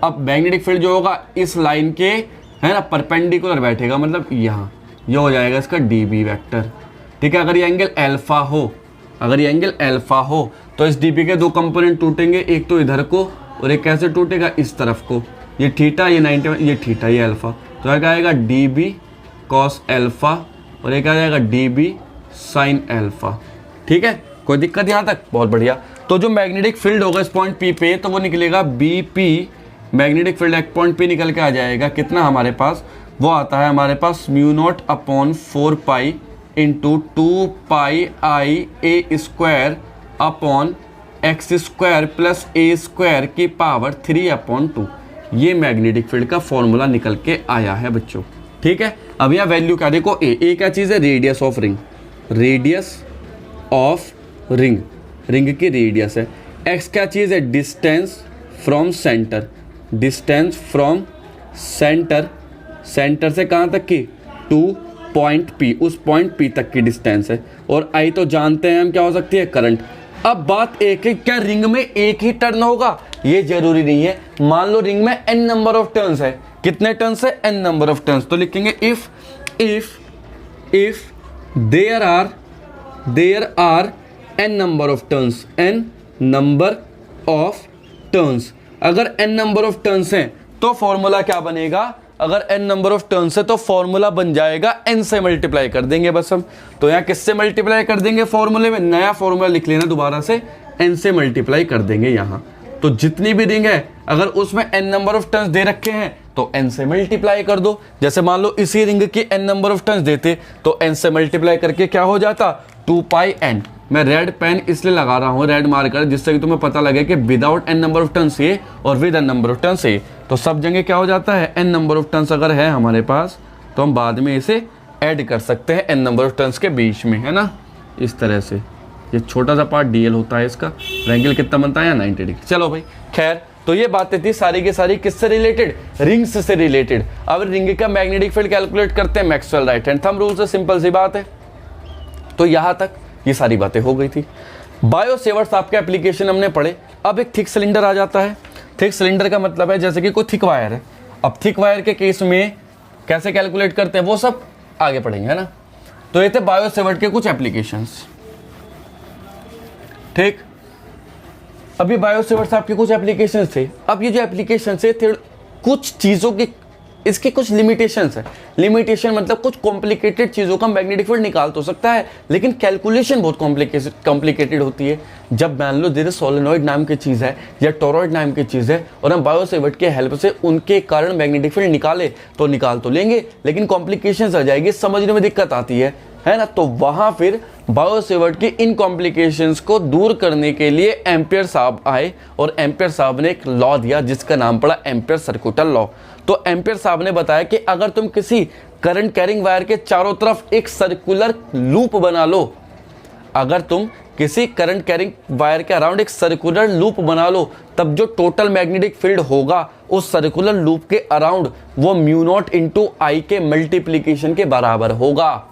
Speaker 1: अब मैग्नेटिक फील्ड जो होगा इस लाइन के, है ना, परपेंडिकुलर बैठेगा, मतलब यहाँ ये हो जाएगा इसका dB वेक्टर, ठीक है। अगर ये एंगल अल्फा हो अगर ये एंगल अल्फा हो तो इस डीबी के दो कंपोनेंट टूटेंगे, एक तो इधर को और एक कैसे टूटेगा, इस तरफ को। ये थीटा, ये 90, ये थीटा, ये अल्फा, तो एक आएगा डीबी कॉस अल्फा और एक आ जाएगा डीबी साइन अल्फा। ठीक है, कोई दिक्कत यहाँ तक? बहुत बढ़िया। तो जो मैग्नेटिक फील्ड होगा इस पॉइंट पी पे, तो वो निकलेगा बी पी, मैग्नेटिक फील्ड एक पॉइंट पे निकल के आ जाएगा कितना हमारे पास, वो आता है हमारे पास mu not upon 4 pi into 2 pi I A square upon x square plus A square की पावर 3/2। ये मैग्नेटिक फील्ड का फॉर्मूला निकल के आया है बच्चों। ठीक है, अब यहाँ वैल्यू क्या देखो, ए क्या चीज़ है, radius of ring, radius of ring, ring की रेडियस है। एक्स क्या चीज़ है, distance from centre, distance from centre, centre से कहाँ तक की, टू पॉइंट पी, उस पॉइंट पी तक की डिस्टेंस है। और आई तो जानते हैं हम क्या हो सकती है, करंट। अब बात एक है, क्या रिंग में एक ही टर्न होगा, ये जरूरी नहीं है। मान लो रिंग में n नंबर ऑफ टर्न्स है, कितने टर्न्स है, n नंबर ऑफ टर्न्स, तो लिखेंगे if there are n number of turns, n number of turns. अगर n नंबर ऑफ टर्न्स हैं तो फॉर्मूला क्या बनेगा, अगर n नंबर ऑफ टर्न्स है तो फॉर्मूला बन जाएगा n से मल्टीप्लाई कर देंगे बस हम। तो यहाँ किससे मल्टीप्लाई कर देंगे, फॉर्मूले में नया फॉर्मूला लिख लेना दोबारा से, n से मल्टीप्लाई कर देंगे यहाँ। तो जितनी भी रिंग है अगर उसमें n नंबर ऑफ टर्न्स दे रखे हैं तो n से मल्टीप्लाई कर दो। जैसे मान लो इसी रिंग की n नंबर ऑफ टर्न्स देते तो n से मल्टीप्लाई करके क्या हो जाता, 2 पाई n। मैं रेड पेन इसलिए लगा रहा हूँ, रेड मार्कर, जिससे कि तुम्हें पता लगे कि without n number of turns ये और with n number of turns ये, तो सब जगह क्या हो जाता है, n नंबर ऑफ टर्न्स अगर है हमारे पास तो हम बाद में इसे ऐड कर सकते हैं n नंबर ऑफ टर्न्स के बीच में, है ना, इस तरह से। ये छोटा सा पार्ट dl होता है इसका, एंगल कितना बनता है, 90 डिग्री। चलो भाई खैर, तो ये बातें थी सारी की सारी किससे रिलेटेड, रिंग्स से रिलेटेड। अब रिंग का मैग्नेटिक फील्ड कैलकुलेट करते हैं Maxwell right hand thumb rule से, सिंपल सी बात है। तो यहाँ तक ये सारी बातें हो गई थी। बायो सेवर्ट्स आपके एप्लीकेशन हमने पढ़े। अब एक थिक सिलेंडर आ जाता है। थिक सिलेंडर का मतलब है जैसे कि कोई थिक वायर है। अब थिक वायर के केस में कैसे कैलकुलेट करते हैं वो सब आगे पढ़ेंगे, है ना। तो ये थे बायो सेवर्ट के कुछ एप्लीकेशंस। ठीक, अभी बायो सेवर्ट्स आपके कुछ एप्लीकेशन थे। अब ये जो एप्लीकेशन थे कुछ चीज़ों की इसकी कुछ लिमिटेशंस है। लिमिटेशन मतलब कुछ कॉम्प्लिकेटेड चीज़ों का मैग्नेटिक फील्ड निकाल तो सकता है, लेकिन कैलकुलेशन बहुत कॉम्प्लिकेटेड होती है। जब मान लो जैसे सोलेनॉइड नाम की चीज़ है या टोरॉइड नाम की चीज़ है और हम बायो सेवर्ट के हेल्प से उनके कारण मैग्नेटिक फील्ड निकाले तो निकाल तो लेंगे, लेकिन कॉम्प्लिकेशंस आ जाएगी, समझने में दिक्कत आती है ना। तो वहाँ फिर बायो सेवर्ट की इन कॉम्प्लिकेशंस को दूर करने के लिए एम्पियर साहब आए और एम्पियर साहब ने एक लॉ दिया जिसका नाम पड़ा एम्पियर सर्कुलर लॉ। तो एम्पियर साहब ने बताया कि अगर तुम किसी करंट कैरिंग वायर के चारों तरफ एक सर्कुलर लूप बना लो, अगर तुम किसी करंट कैरिंग वायर के अराउंड एक सर्कुलर लूप बना लो, तब जो टोटल मैग्नेटिक फील्ड होगा उस सर्कुलर लूप के अराउंड वो म्यू नॉट इंटू आई के मल्टीप्लीकेशन के बराबर होगा।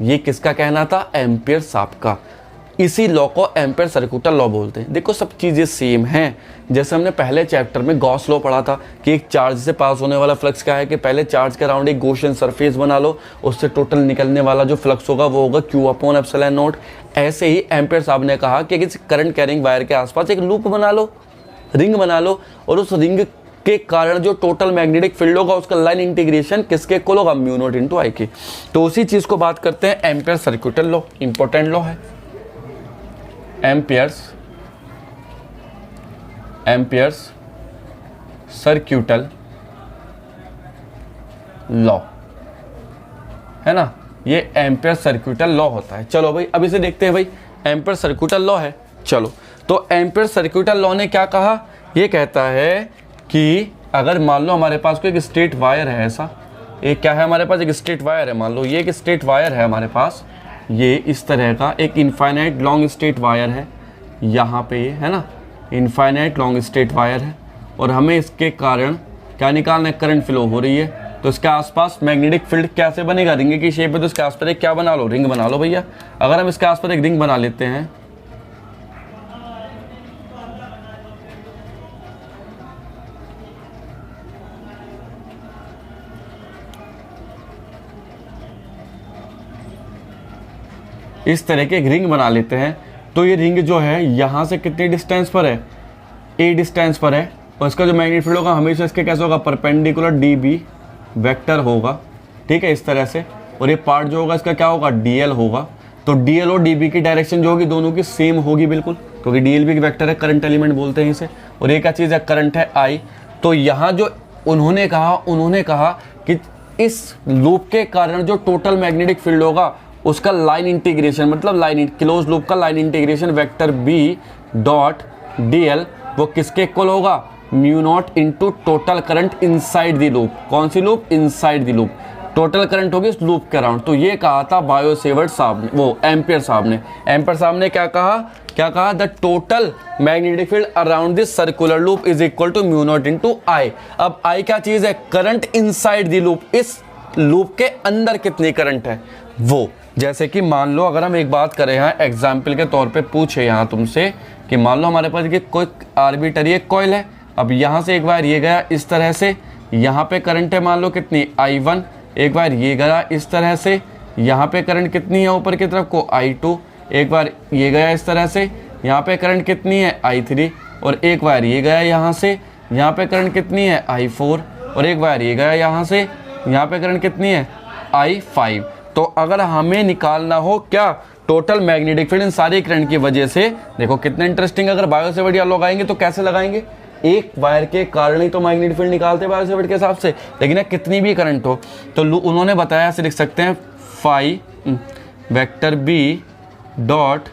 Speaker 1: ये किसका कहना था, एम्पियर साहब का। इसी लॉ को एम्पियर सर्कुलर लॉ बोलते हैं। देखो सब चीज़ें सेम हैं। जैसे हमने पहले चैप्टर में गॉस लॉ पढ़ा था कि एक चार्ज से पास होने वाला फ्लक्स क्या है कि पहले चार्ज के अराउंड एक गॉसियन सरफेस बना लो, उससे टोटल निकलने वाला जो फ्लक्स होगा वो होगा Q/ε0। ऐसे ही एम्पियर साहब ने कहा कि किसी करंट कैरिंग वायर के आसपास एक लूप बना लो, रिंग बना लो, और उस रिंग के कारण जो टोटल मैग्नेटिक फील्ड होगा उसका लाइन इंटीग्रेशन किसके इक्वल होगा, म्यू नॉट इंटू आई के। तो उसी चीज़ को बात करते हैं ampere circular law. Important law है एम्पियर्स सर्कुलर लॉ, है ना। ये एम्पियर सर्कुलर लॉ होता है। चलो भाई अब इसे देखते हैं। भाई एम्पियर सर्कुलर लॉ है। चलो तो एम्पियर सर्कुलर लॉ ने क्या कहा, ये कहता है कि अगर मान लो हमारे पास कोई एक स्ट्रेट वायर है, ऐसा एक क्या है हमारे पास, एक स्ट्रेट वायर है। मान लो ये एक स्ट्रेट वायर है हमारे पास, ये इस तरह का एक इनफाइनाइट लॉन्ग स्ट्रेट वायर है, यहाँ पे ये है ना, इनफाइनाइट लॉन्ग स्ट्रेट वायर है, और हमें इसके कारण क्या निकालना है, करंट फ्लो हो रही है। तो इसके आसपास मैग्नेटिक फील्ड कैसे बनेगा, रिंग की शेप है, तो इसके आसपास एक क्या बना लो, रिंग बना लो भैया। अगर हम इसके आसपास एक रिंग बना लेते हैं, इस तरह के एक रिंग बना लेते हैं, तो ये रिंग जो है यहाँ से कितनी डिस्टेंस पर है, a डिस्टेंस पर है, और इसका जो मैग्नेटिक फील्ड होगा हमेशा इसके कैसे होगा, परपेंडिकुलर db वेक्टर होगा, ठीक है, इस तरह से। और ये पार्ट जो होगा इसका क्या होगा, dl होगा। तो dl और db की डायरेक्शन जो होगी दोनों की सेम होगी बिल्कुल, क्योंकि dl भी एक वेक्टर है, करंट एलिमेंट बोलते हैं इसे। और ये क्या चीज़ है, करंट है I। तो यहाँ जो उन्होंने कहा कि इस लूप के कारण जो टोटल मैग्नेटिक फील्ड होगा उसका लाइन इंटीग्रेशन, मतलब लाइन क्लोज लूप का line integration vector b dot dl वो किसके इक्वल होगा, mu not into total current inside the loop. कौन सी loop, inside the loop. Total current होगी इस लूप के अराउंड। तो ये कहा था बायो सेवर्ट साहब ने, वो एम्पियर साहब ने क्या कहा, the total magnetic field around this circular loop is equal to mu not into I. अब आई क्या चीज है, करंट इनसाइड द लूप, इस लूप के अंदर कितनी करंट है वो। जैसे कि मान लो अगर हम एक बात करें यहाँ एग्जाम्पल के तौर पे पूछे यहाँ तुमसे कि मान लो हमारे पास कोई आर्बिटरी एक कॉइल है। अब यहाँ से एक बार ये गया इस तरह से, यहाँ पे करंट है मान लो कितनी, I1। एक बार ये गया इस तरह से, यहाँ पे करंट कितनी है ऊपर की तरफ को, I2। एक बार ये गया इस तरह से, यहाँ पे करंट कितनी है, I3। और एक बार ये गया यहाँ से, यहाँ पे करंट कितनी है, I4। और एक बार ये गया यहाँ से, यहाँ पे करंट कितनी है, I5। तो अगर हमें निकालना हो क्या, टोटल मैग्नेटिक फील्ड इन सारी करंट की वजह से, देखो कितना इंटरेस्टिंग। अगर बायो सेवर्ट या लगाएंगे तो कैसे लगाएंगे, एक वायर के कारण ही तो मैग्नेटिक फील्ड निकालते हैं बायो सेवर्ट के हिसाब से। लेकिन है कितनी भी करंट हो तो उन्होंने बताया, ऐसे लिख सकते हैं phi vector b dot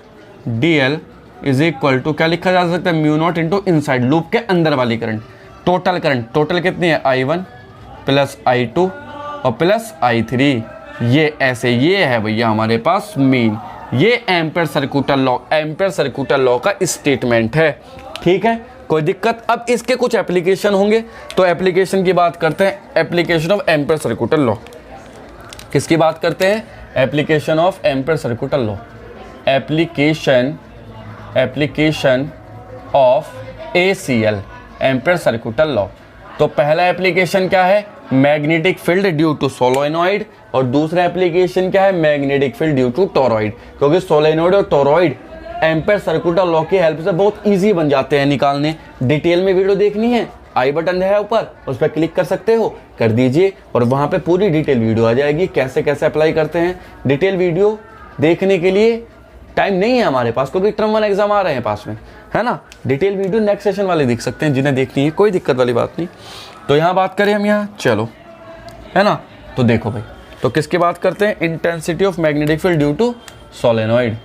Speaker 1: dl is equal to क्या लिखा जा सकता है, mu not into inside loop के अंदर वाली करंट, टोटल करंट। टोटल कितनी है, I1 प्लस I2 और प्लस I3। ये ऐसे, ये है भैया हमारे पास मीन, ये एम्पियर सर्कुलर लॉ का स्टेटमेंट है, ठीक है, कोई दिक्कत। अब इसके कुछ एप्लीकेशन होंगे, तो एप्लीकेशन की बात करते हैं, application of Ampere circular law. किसकी बात करते हैं, application of Ampere circular law, application of ACL Ampere circular law. तो पहला एप्लीकेशन क्या है, magnetic field due to solenoid, और दूसरा एप्लीकेशन क्या है, magnetic field due to toroid. क्योंकि सोलेनॉइड और टोरॉइड एम्पियर सर्कुलर लॉ की हेल्प से बहुत इजी बन जाते हैं निकालने। डिटेल में वीडियो देखनी है, आई बटन है ऊपर, उस पर क्लिक कर सकते हो, कर दीजिए, और वहां पे पूरी डिटेल वीडियो आ जाएगी, कैसे कैसे अप्लाई करते हैं। डिटेल वीडियो देखने के लिए टाइम नहीं है हमारे पास, क्योंकि टर्म 1 एग्जाम आ रहे हैं पास में, है ना। डिटेल वीडियो नेक्स्ट सेशन वाले देख सकते हैं जिन्हें देखनी है, कोई दिक्कत वाली बात नहीं। तो यहाँ बात करें हम, यहाँ चलो, है ना। तो देखो भाई, तो किसकी बात करते हैं, intensity of magnetic field due to solenoid,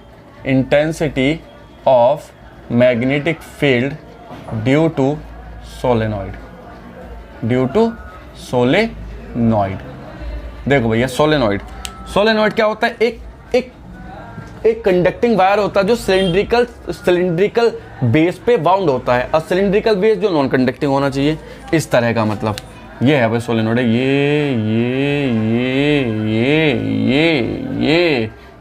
Speaker 1: intensity of magnetic field due to solenoid, देखो भैया सोलेनॉइड क्या होता है, एक कंडक्टिंग वायर होता है जो सिलिंड्रिकल बेस पे बाउंड होता है, और सिलिंड्रिकल बेस जो नॉन कंडक्टिंग होना चाहिए, इस तरह का मतलब ये है भाई सोलेनॉइड।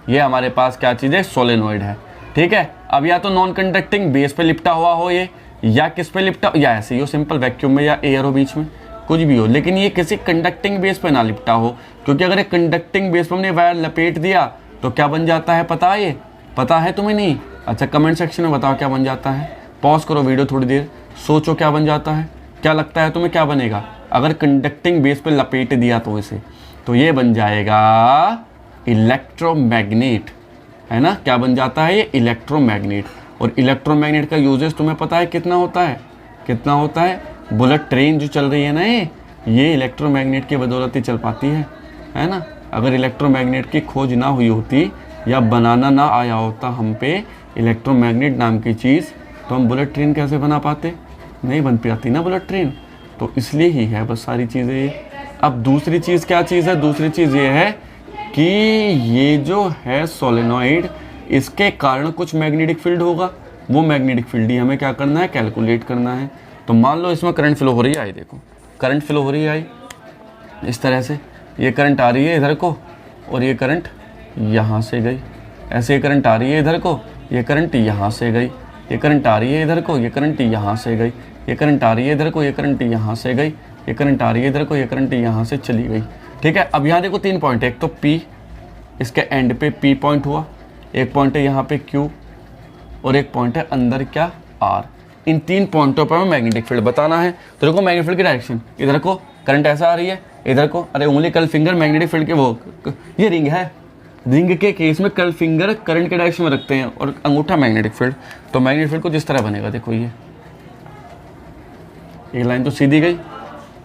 Speaker 1: ये हमारे पास क्या चीज़ है, सोलेनॉइड है, ठीक है। अब या तो नॉन कंडक्टिंग बेस पे लिपटा हुआ हो ये, या किस पे लिपटा, या ऐसे ही हो सिंपल वैक्यूम में, या एयर हो बीच में, कुछ भी हो, लेकिन ये किसी कंडक्टिंग बेस पे ना लिपटा हो। क्योंकि अगर एक कंडक्टिंग बेस पे हमने वायर लपेट दिया तो क्या बन जाता है, पता है तुम्हें नहीं, अच्छा कमेंट सेक्शन में बताओ क्या बन जाता है। पॉज करो वीडियो थोड़ी देर, सोचो क्या बन जाता है, क्या लगता है तुम्हें क्या बनेगा अगर कंडक्टिंग बेस पे लपेट दिया तो इसे, तो ये बन जाएगा इलेक्ट्रोमैग्नेट, है ना। क्या बन जाता है ये, इलेक्ट्रोमैग्नेट। और इलेक्ट्रोमैग्नेट का यूजेस तुम्हें पता है कितना होता है, बुलेट ट्रेन जो चल रही है ना, ये इलेक्ट्रोमैग्नेट की बदौलत ही चल पाती है ना। अगर इलेक्ट्रोमैग्नेट की खोज ना हुई होती या बनाना ना आया होता हम पे इलेक्ट्रोमैग्नेट नाम की चीज़, तो हम बुलेट ट्रेन कैसे बना पाते, नहीं बन पाती ना बुलेट ट्रेन। तो इसलिए ही है बस सारी चीज़ें। अब दूसरी चीज़ क्या चीज़ है, दूसरी चीज़ ये है कि ये जो है सोलेनॉइड, इसके कारण कुछ मैग्नेटिक फील्ड होगा, वो मैग्नेटिक फील्ड ही हमें क्या करना है, कैलकुलेट करना है। तो मान लो इसमें करंट फ्लो हो रही है, आई देखो करंट फ्लो हो रही है, आई इस तरह से, ये करंट आ रही है इधर को, और ये करंट यहाँ से गई, ऐसे ये करंट आ रही है इधर को, ये करंट यहाँ से गई, ये करंट आ रही है इधर को, ये करंट यहाँ से गई, ये करंट आ रही है इधर को, ये करंट यहाँ से गई, ये करंट आ रही है इधर को, ये करंट यहाँ से चली गई, ठीक है। अब यहाँ देखो 3 पॉइंट है, एक तो P, इसके एंड पे P पॉइंट हुआ, एक पॉइंट है यहाँ पे Q, और एक पॉइंट है अंदर क्या आर। इन 3 पॉइंटों पर हमें मैग्नेटिक फील्ड बताना है। तो देखो मैग्नेटिक फील्ड की डायरेक्शन, इधर को करंट ऐसा आ रही है, इधर को अरे उंगली कर्ल फिंगर मैग्नेटिक फील्ड के वो ये रिंग है, रिंग के केस में कर्ल फिंगर करंट के डायरेक्शन में रखते हैं और अंगूठा मैग्नेटिक फील्ड। तो मैग्नेटिक फील्ड कुछ इस तरह बनेगा, देखो ये एक लाइन तो सीधी गई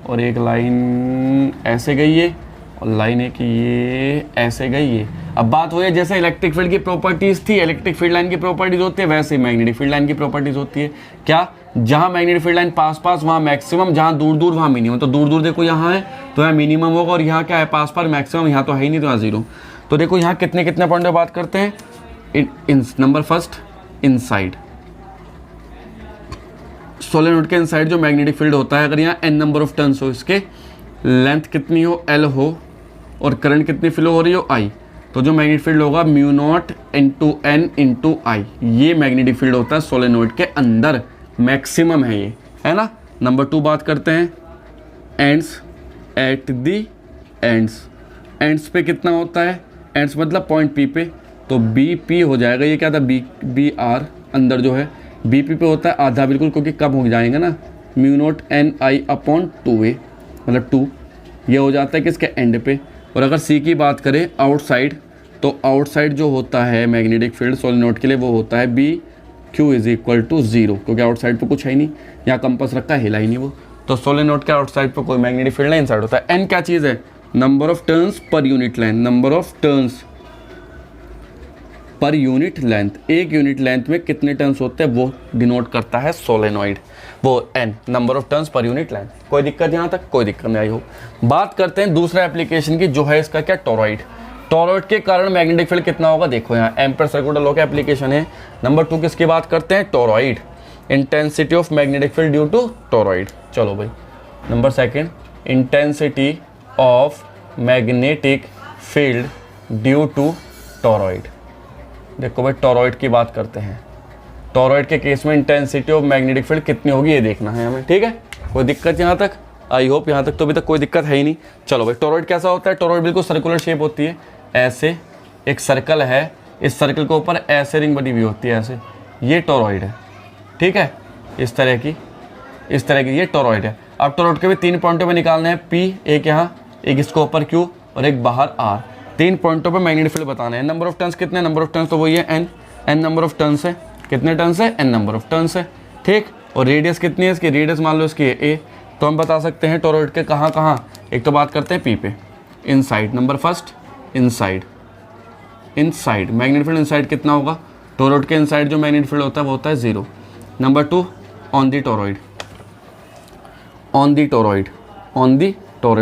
Speaker 1: और एक लाइन ऐसे गई ये, और लाइन एक ये ऐसे गई ये। अब बात हो है जैसे इलेक्ट्रिक फील्ड की प्रॉपर्टीज थी, इलेक्ट्रिक फील्ड लाइन की प्रॉपर्टीज होती है, वैसे मैग्नेटिक फील्ड लाइन की प्रॉपर्टीज होती है। क्या, जहां मैग्नेटिक फील्ड लाइन पास पास वहां मैक्सिमम, जहां दूर दूर वहां मिनिमम। तो दूर दूर देखो यहाँ है तो यहाँ मिनिमम होगा, और यहाँ क्या है पास पास मैक्सिमम, यहाँ तो है ही नहीं तो यहाँ 0। तो देखो यहाँ कितने कितने पॉइंट पर बात करते हैं। नंबर फर्स्ट इनसाइड, सोलेनोइड के इनसाइड जो मैग्नेटिक फील्ड होता है, अगर यहाँ n नंबर ऑफ टर्न्स हो, इसके लेंथ कितनी हो L हो और करंट कितनी फ्लो हो रही हो I, तो जो मैग्नेटिक फील्ड होगा mu not into N into I. ये मैग्नेटिक फील्ड होता है सोलेनोइड के अंदर, मैक्सिमम है ये, है ना। नंबर 2 बात करते हैं ends, at the ends. Ends पे कितना होता है, एंड्स मतलब पॉइंट P पे, तो बी पी हो जाएगा। ये क्या था बी आर, अंदर जो है बी पी पे होता है आधा बिल्कुल, क्योंकि कब हो जाएंगे ना mu not an I upon 2a, मतलब 2 ये हो जाता है किसके एंड पे। और अगर सी की बात करें आउटसाइड, तो आउटसाइड जो होता है मैग्नेटिक फील्ड सोलेनोइड के लिए वो होता है B Q is equal to 0, क्योंकि आउटसाइड पे कुछ है ही नहीं, यहाँ कंपास रखा है हिला ही नहीं वो। तो सोलेनोइड के आउटसाइड पे कोई मैग्नेटिक फील्ड नहीं, इनसाइड होता है। एन क्या चीज़ है, नंबर ऑफ टर्न्स पर unit length, number of turns पर यूनिट लेंथ, एक यूनिट लेंथ में कितने टर्न्स होते हैं वो डिनोट करता है सोलेनोइड, वो एन, नंबर ऑफ टर्न्स पर यूनिट लेंथ। कोई दिक्कत यहाँ तक, कोई दिक्कत नहीं आई हो। बात करते हैं दूसरा एप्लीकेशन की, जो है इसका क्या टोरॉइड। टोरॉइड के कारण मैग्नेटिक फील्ड कितना होगा, देखो यहाँ एम्पेयर सर्कुलर लॉ का एप्लीकेशन है। नंबर 2 किसकी बात करते हैं, toroid, intensity of magnetic field due to toroid. चलो भाई number 2 intensity of magnetic field due to toroid. देखो भाई टोरॉइड की बात करते हैं, टोरॉइड के केस में इंटेंसिटी ऑफ मैग्नेटिक फील्ड कितनी होगी ये देखना है हमें, ठीक है। कोई दिक्कत यहाँ तक, आई होप यहाँ तक तो अभी तक कोई दिक्कत है ही नहीं। चलो भाई टोरॉइड कैसा होता है, टोरॉइड बिल्कुल सर्कुलर शेप होती है, ऐसे एक सर्कल है, इस सर्कल के ऊपर ऐसे रिंग बनी हुई होती है ऐसे, ये टोरॉइड है, ठीक है। इस तरह की ये टोरॉइड है। अब टोरॉइड के भी 3 पॉइंटों पर निकालना है, P एक यहाँ, एक इसके ऊपर Q और एक बाहर R। 3 पॉइंटों पर मैग्नेटिक फील्ड बताना है। नंबर ऑफ टर्न्स कितने, नंबर ऑफ टर्न्स तो वही है n नंबर ऑफ टर्न्स है, कितने टर्न्स है, n नंबर ऑफ टर्न्स है, ठीक। और रेडियस कितनी है इसकी, रेडियस मान लो इसकी है a। तो हम बता सकते हैं टोरॉइड के कहाँ, एक तो बात करते हैं P पे, inside, number first inside magnetic field inside कितना होगा, टोरॉइड के इनसाइड जो मैग्नेटिक फील्ड होता है वो होता है 0। Number 2 on the toroid,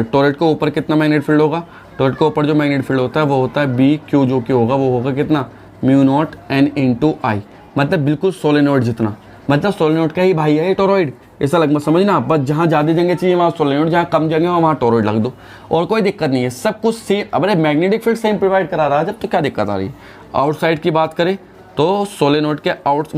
Speaker 1: toroid के ऊपर कितना मैग्नेटिक फील्ड होगा, टोरॉइड के ऊपर जो मैग्नेटिक फील्ड होता है वो होता है बी क्यू, जो कि होगा वो होगा कितना म्यू नॉट एन इंटू आई, मतलब बिल्कुल सोलेनोइड जितना, मतलब सोलेनोइड का ही भाई है ये टोरॉइड। ऐसा लग मत समझना, बस जहाँ ज़्यादा जगह चाहिए वहाँ सोलेनोइड, जहाँ कम जगह हो वहाँ टोरॉइड लग दो, और कोई दिक्कत नहीं है, सब कुछ सेम। अब मैग्नेटिक फील्ड सेम प्रोवाइड करा रहा है जब, तो क्या दिक्कत आ रही है। आउटसाइड की बात करें तो सोलेनोइड के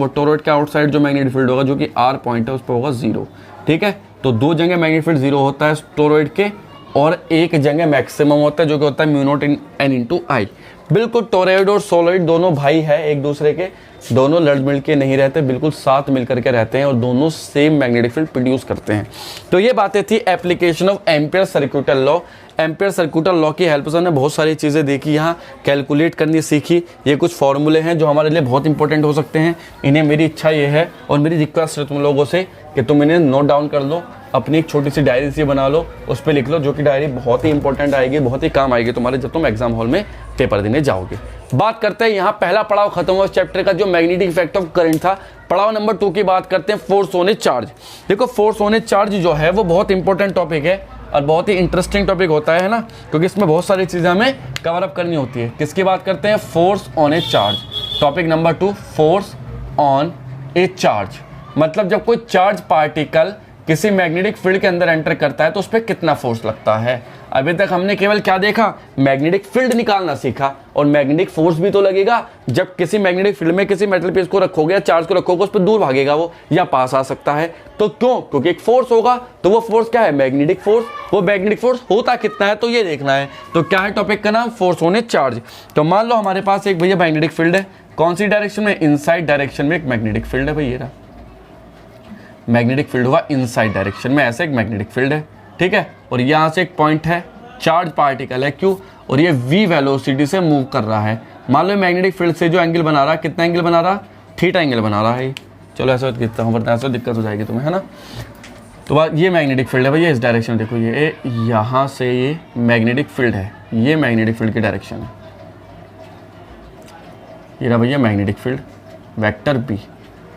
Speaker 1: टोरॉइड के आउटसाइड जो मैग्नेटिक फील्ड होगा, जो कि आर पॉइंट है, उस पर होगा 0, ठीक है। तो 2 जगह मैग्नेटिक फील्ड 0 होता है टोरॉइड के, और एक जगह मैक्सिमम होता है जो कि होता है म्यू नॉट एन इंटू आई। बिल्कुल टोरॉइड और सोलेनोइड दोनों भाई है एक दूसरे के, दोनों लड़ मिल के नहीं रहते, बिल्कुल साथ मिल करके रहते हैं, और दोनों सेम मैग्नेटिक फील्ड प्रोड्यूस करते हैं। तो ये बातें थी application of ampere circuital law. Ampere circuital law की हेल्प से हमने बहुत सारी चीज़ें देखी, यहाँ कैलकुलेट करनी सीखी। ये कुछ फॉर्मूले हैं जो हमारे लिए बहुत इंपॉर्टेंट हो सकते हैं, इन्हें मेरी इच्छा ये है और मेरी रिक्वेस्ट है तुम लोगों से कि तुम इन्हें नोट डाउन कर लो, अपनी एक छोटी सी डायरी सी बना लो, उस पर लिख लो, जो कि डायरी बहुत ही इंपॉर्टेंट आएगी, बहुत ही काम आएगी तुम्हारे जब तुम एग्जाम हॉल में पेपर देने जाओगे। बात करते हैं यहाँ पहला पड़ाव खत्म हुआ इस चैप्टर का, जो मैग्नेटिक इफेक्ट ऑफ करंट था। पड़ाव नंबर 2 की बात करते हैं, फोर्स ऑन ए चार्ज। देखो फोर्स ऑन ए चार्ज जो है वो बहुत इंपॉर्टेंट टॉपिक है और बहुत ही इंटरेस्टिंग टॉपिक होता है ना, क्योंकि इसमें बहुत सारी चीज़ें हमें कवर अप करनी होती है। किसकी बात करते हैं, force on a charge. Topic number 2 force on a charge, मतलब जब कोई चार्ज पार्टिकल किसी मैग्नेटिक फील्ड के अंदर एंटर करता है तो उस पर कितना फोर्स लगता है। अभी तक हमने केवल क्या देखा, मैग्नेटिक फील्ड निकालना सीखा, और मैग्नेटिक फोर्स भी तो लगेगा। जब किसी मैग्नेटिक फील्ड में किसी मेटल पीस को रखोगे या चार्ज को रखोगे, उस पर दूर भागेगा वो या पास आ सकता है। तो क्यों? क्योंकि एक फोर्स होगा, तो वो फोर्स क्या है, मैग्नेटिक फोर्स। वो मैग्नेटिक फोर्स होता कितना है, तो ये देखना है। तो क्या है टॉपिक का नाम, फोर्स ऑन ए चार्ज। तो मान लो हमारे पास एक भैया मैग्नेटिक फील्ड है, कौन सी डायरेक्शन में, इनसाइड डायरेक्शन में एक मैग्नेटिक फील्ड है भैया, मैग्नेटिक फील्ड हुआ इनसाइड डायरेक्शन में, ऐसे एक मैग्नेटिक फील्ड है, ठीक है। और यहाँ से एक पॉइंट है, चार्ज पार्टिकल है क्यू, और ये v वेलोसिटी से मूव कर रहा है। मान लो मैग्नेटिक फील्ड से जो एंगल बना रहा है, कितना एंगल बना रहा, थीटा एंगल बना रहा है। चलो ऐसा दिखता हूँ, वरना ऐसा दिक्कत हो जाएगी तुम्हें, है ना। तो बात ये मैग्नेटिक फील्ड है भैया, इस डायरेक्शन में देखो, ये यहाँ से ये मैग्नेटिक फील्ड है, ये मैग्नेटिक फील्ड की डायरेक्शन है, ये रहा भैया मैग्नेटिक फील्ड वेक्टर बी।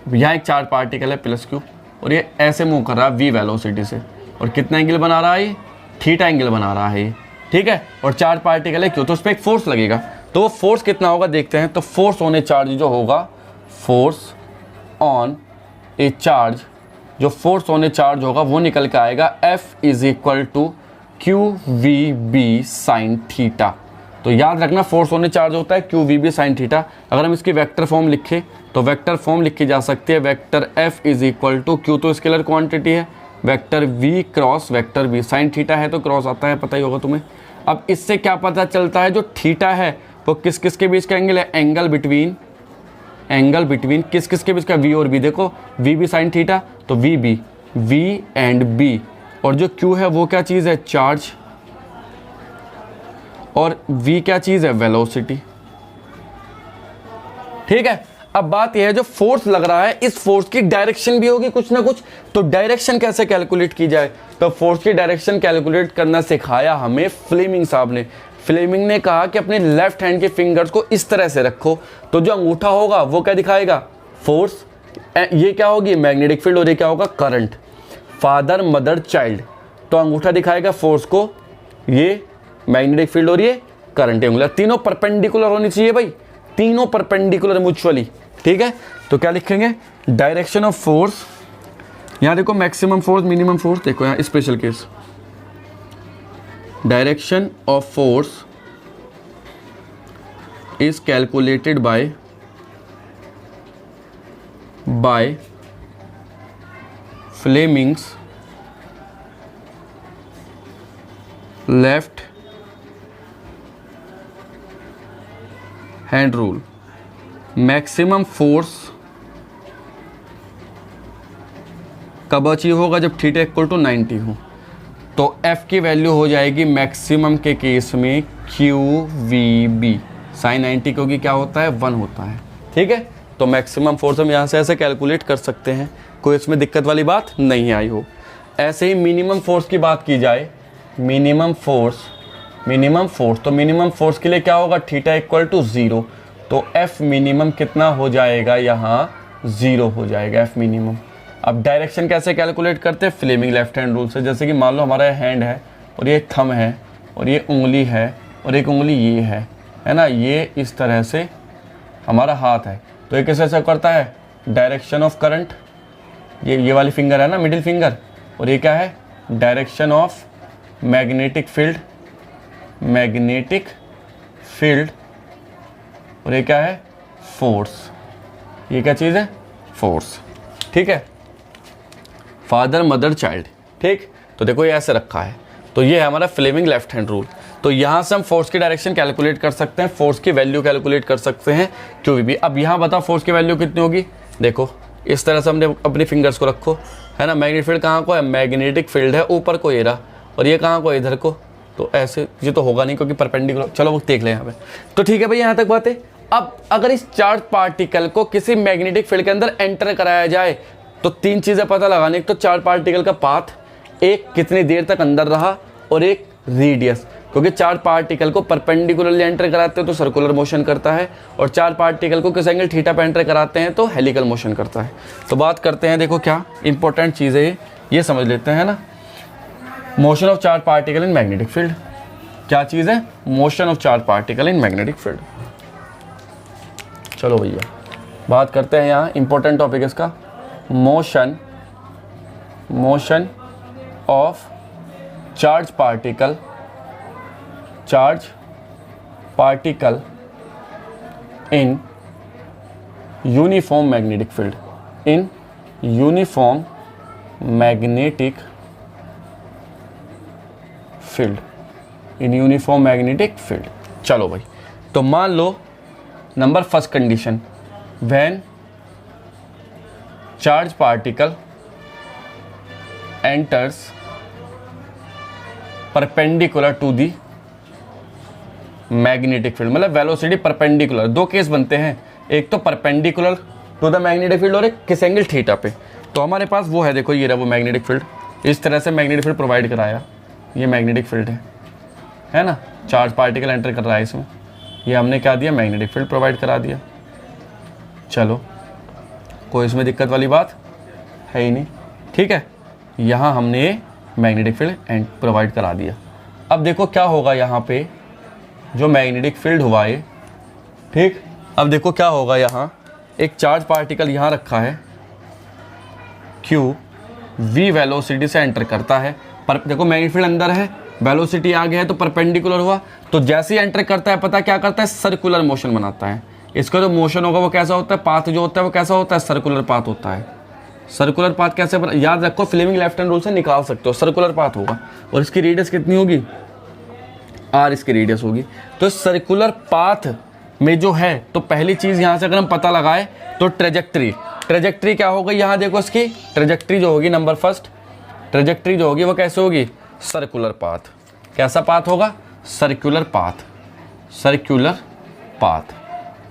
Speaker 1: यहाँ एक चार्ज पार्टिकल है प्लस क्यू, और ये ऐसे मूव कर रहा है v वेलोसिटी से, और कितना एंगल बना रहा है, थीटा एंगल बना रहा है, ठीक है। और चार्ज पार्टिकल है क्यों, तो उस पर एक फोर्स लगेगा। तो वो फोर्स कितना होगा देखते हैं। तो फोर्स ऑन ए चार्ज जो होगा, फोर्स ऑन ए चार्ज, जो फोर्स ऑन ए चार्ज होगा वो निकल के आएगा F is equal to QVB sine theta. तो याद रखना फोर्स ऑन ए चार्ज होता है QVB साइन थीटा। अगर हम इसकी वेक्टर फॉर्म लिखें तो वेक्टर फॉर्म लिखी जा सकती है, vector F is equal to Q तो स्केलर क्वांटिटी है, vector V cross vector B, sine theta है तो क्रॉस आता है, पता ही होगा तुम्हें। अब इससे क्या पता चलता है, जो थीटा है वो किस किस के बीच का एंगल है, एंगल बिटवीन किस किस के बीच का, V और B। देखो VB साइन थीटा, तो VB, V एंड B, और जो Q है वो क्या चीज़ है, चार्ज, और V क्या चीज़ है, वेलोसिटी, ठीक है। अब बात यह है, जो फोर्स लग रहा है इस फोर्स की डायरेक्शन भी होगी कुछ ना कुछ। तो डायरेक्शन कैसे कैलकुलेट की जाए, तो फोर्स की डायरेक्शन कैलकुलेट करना सिखाया हमें फ्लेमिंग साहब ने। फ्लेमिंग ने कहा कि अपने लेफ्ट हैंड के फिंगर्स को इस तरह से रखो, तो जो अंगूठा होगा वो क्या दिखाएगा, फोर्स, ये क्या होगी, मैग्नेटिक फील्ड, और ये क्या होगा, करंट। फादर मदर चाइल्ड, तो अंगूठा दिखाएगा फोर्स को, ये मैग्नेटिक फील्ड और ये करंट एंगुलर, तीनों परपेंडिकुलर होनी चाहिए भाई, तीनों परपेंडिकुलर म्यूचुअली, ठीक है। तो क्या लिखेंगे, डायरेक्शन ऑफ फोर्स, यहाँ देखो मैक्सिमम फोर्स मिनिमम फोर्स, देखो यहाँ special case, direction of force is calculated by Fleming's left hand rule. Maximum force कब अचीव होगा, जब थीटा इक्वल टू 90 हो। तो F की वैल्यू हो जाएगी मैक्सिमम के केस में QVB साइन 90, क्योंकि क्या होता है, 1 होता है, ठीक है। तो मैक्सिमम फोर्स हम यहाँ से ऐसे कैलकुलेट कर सकते हैं, कोई इसमें दिक्कत वाली बात नहीं आई हो। ऐसे ही मिनिमम फोर्स की बात की जाए, मिनिमम फोर्स, तो मिनिमम फोर्स के लिए क्या होगा, थीटा इक्वल टू 0, तो F मिनिमम कितना हो जाएगा, यहाँ 0 हो जाएगा F मिनिमम। अब डायरेक्शन कैसे कैलकुलेट करते हैं, फ्लेमिंग लेफ्ट हैंड रूल से। जैसे कि मान लो हमारा हैंड है, और ये थंब है, और ये उंगली है, और एक उंगली ये है ना, ये इस तरह से हमारा हाथ है। तो ये कैसे ऐसा करता है, डायरेक्शन ऑफ करंट, ये वाली फिंगर है ना, मिडिल फिंगर, और ये क्या है, डायरेक्शन ऑफ मैग्नेटिक फील्ड, और ये क्या है, फोर्स, ये क्या चीज़ है, फोर्स, ठीक है। फादर मदर चाइल्ड, ठीक। तो देखो ये ऐसे रखा है, तो ये है हमारा फ्लेमिंग लेफ्ट हैंड रूल। तो यहाँ से हम फोर्स की डायरेक्शन कैलकुलेट कर सकते हैं, फोर्स की वैल्यू कैलकुलेट कर सकते हैं QVB। अब यहाँ बताओ फोर्स की वैल्यू कितनी होगी, देखो इस तरह से हमने अपनी फिंगर्स को रखो, है ना। मैग्नेटिक फील्ड कहाँ को है, मैग्नेटिक फील्ड है ऊपर को ये रहा, और ये कहाँ को, इधर को। तो ऐसे ये तो होगा नहीं क्योंकि परपेंडिकुलर, चलो वो देख लें यहाँ पे। तो ठीक है भाई, यहाँ तक बात है। अब अगर इस चार्ज पार्टिकल को किसी मैग्नेटिक फील्ड के अंदर एंटर कराया जाए, तो 3 चीज़ें पता लगाने, एक तो चार्ज पार्टिकल का पाथ, एक कितनी देर तक अंदर रहा, और एक रेडियस। क्योंकि चार्ज पार्टिकल को परपेंडिकुलरली एंटर कराते हैं तो सर्कुलर मोशन करता है, और चार्ज पार्टिकल को किस एंगल थीटा पे एंटर कराते हैं तो हेलिकल मोशन करता है। तो बात करते हैं, देखो क्या इंपॉर्टेंट चीज़ है ये समझ लेते हैं ना। Motion of charge particle in magnetic field, क्या चीज़ है, motion of charge particle in magnetic field. चलो भैया बात करते हैं यहाँ इंपॉर्टेंट टॉपिक इसका, motion of charge particle charge particle in uniform magnetic field, in uniform magnetic field, in uniform magnetic field. चलो भाई, तो मान लो number first condition, when charge particle enters perpendicular to the magnetic field, मतलब velocity perpendicular. दो case बनते हैं, एक तो perpendicular to the magnetic field और एक किस एंगल थीटा पे। तो हमारे पास वो है, देखो ये रहा वो मैग्नेटिक फील्ड, इस तरह से मैग्नेटिक फील्ड प्रोवाइड कराया, ये मैग्नेटिक फील्ड है ना, चार्ज पार्टिकल एंटर कर रहा है इसमें, ये हमने क्या दिया, मैग्नेटिक फील्ड प्रोवाइड करा दिया। चलो, कोई इसमें दिक्कत वाली बात है ही नहीं, ठीक है। यहाँ हमने मैग्नेटिक फील्ड प्रोवाइड करा दिया। अब देखो क्या होगा यहाँ पे, जो मैग्नेटिक फील्ड हुआ है, ठीक। अब देखो क्या होगा, यहाँ एक चार्ज पार्टिकल यहाँ रखा है, क्यू वी वेलोसिटी से एंटर करता है, पर देखो मैग्नेटिक फील्ड अंदर है, वेलोसिटी आगे है, तो परपेंडिकुलर हुआ, तो जैसे ही एंटर करता है पता क्या करता है, सर्कुलर मोशन बनाता है। इसका जो मोशन होगा वो कैसा होता है, पाथ जो होता है वो कैसा होता है, सर्कुलर पाथ होता है। सर्कुलर पाथ कैसे याद रखो, फ्लेमिंग लेफ्ट हैंड रूल से निकाल सकते हो, सर्कुलर पाथ होगा, और इसकी रेडियस कितनी होगी, आर इसकी रेडियस होगी। तो सर्कुलर पाथ में जो है, तो पहली चीज़ यहाँ से अगर हम पता लगाए तो ट्रेजेक्ट्री क्या होगी, यहाँ देखो इसकी ट्रेजेक्ट्री जो होगी, नंबर फर्स्ट ट्रेजेक्ट्री जो होगी वो कैसे होगी, सर्कुलर पाथ। कैसा पाथ होगा, सर्कुलर पाथ, सर्कुलर पाथ।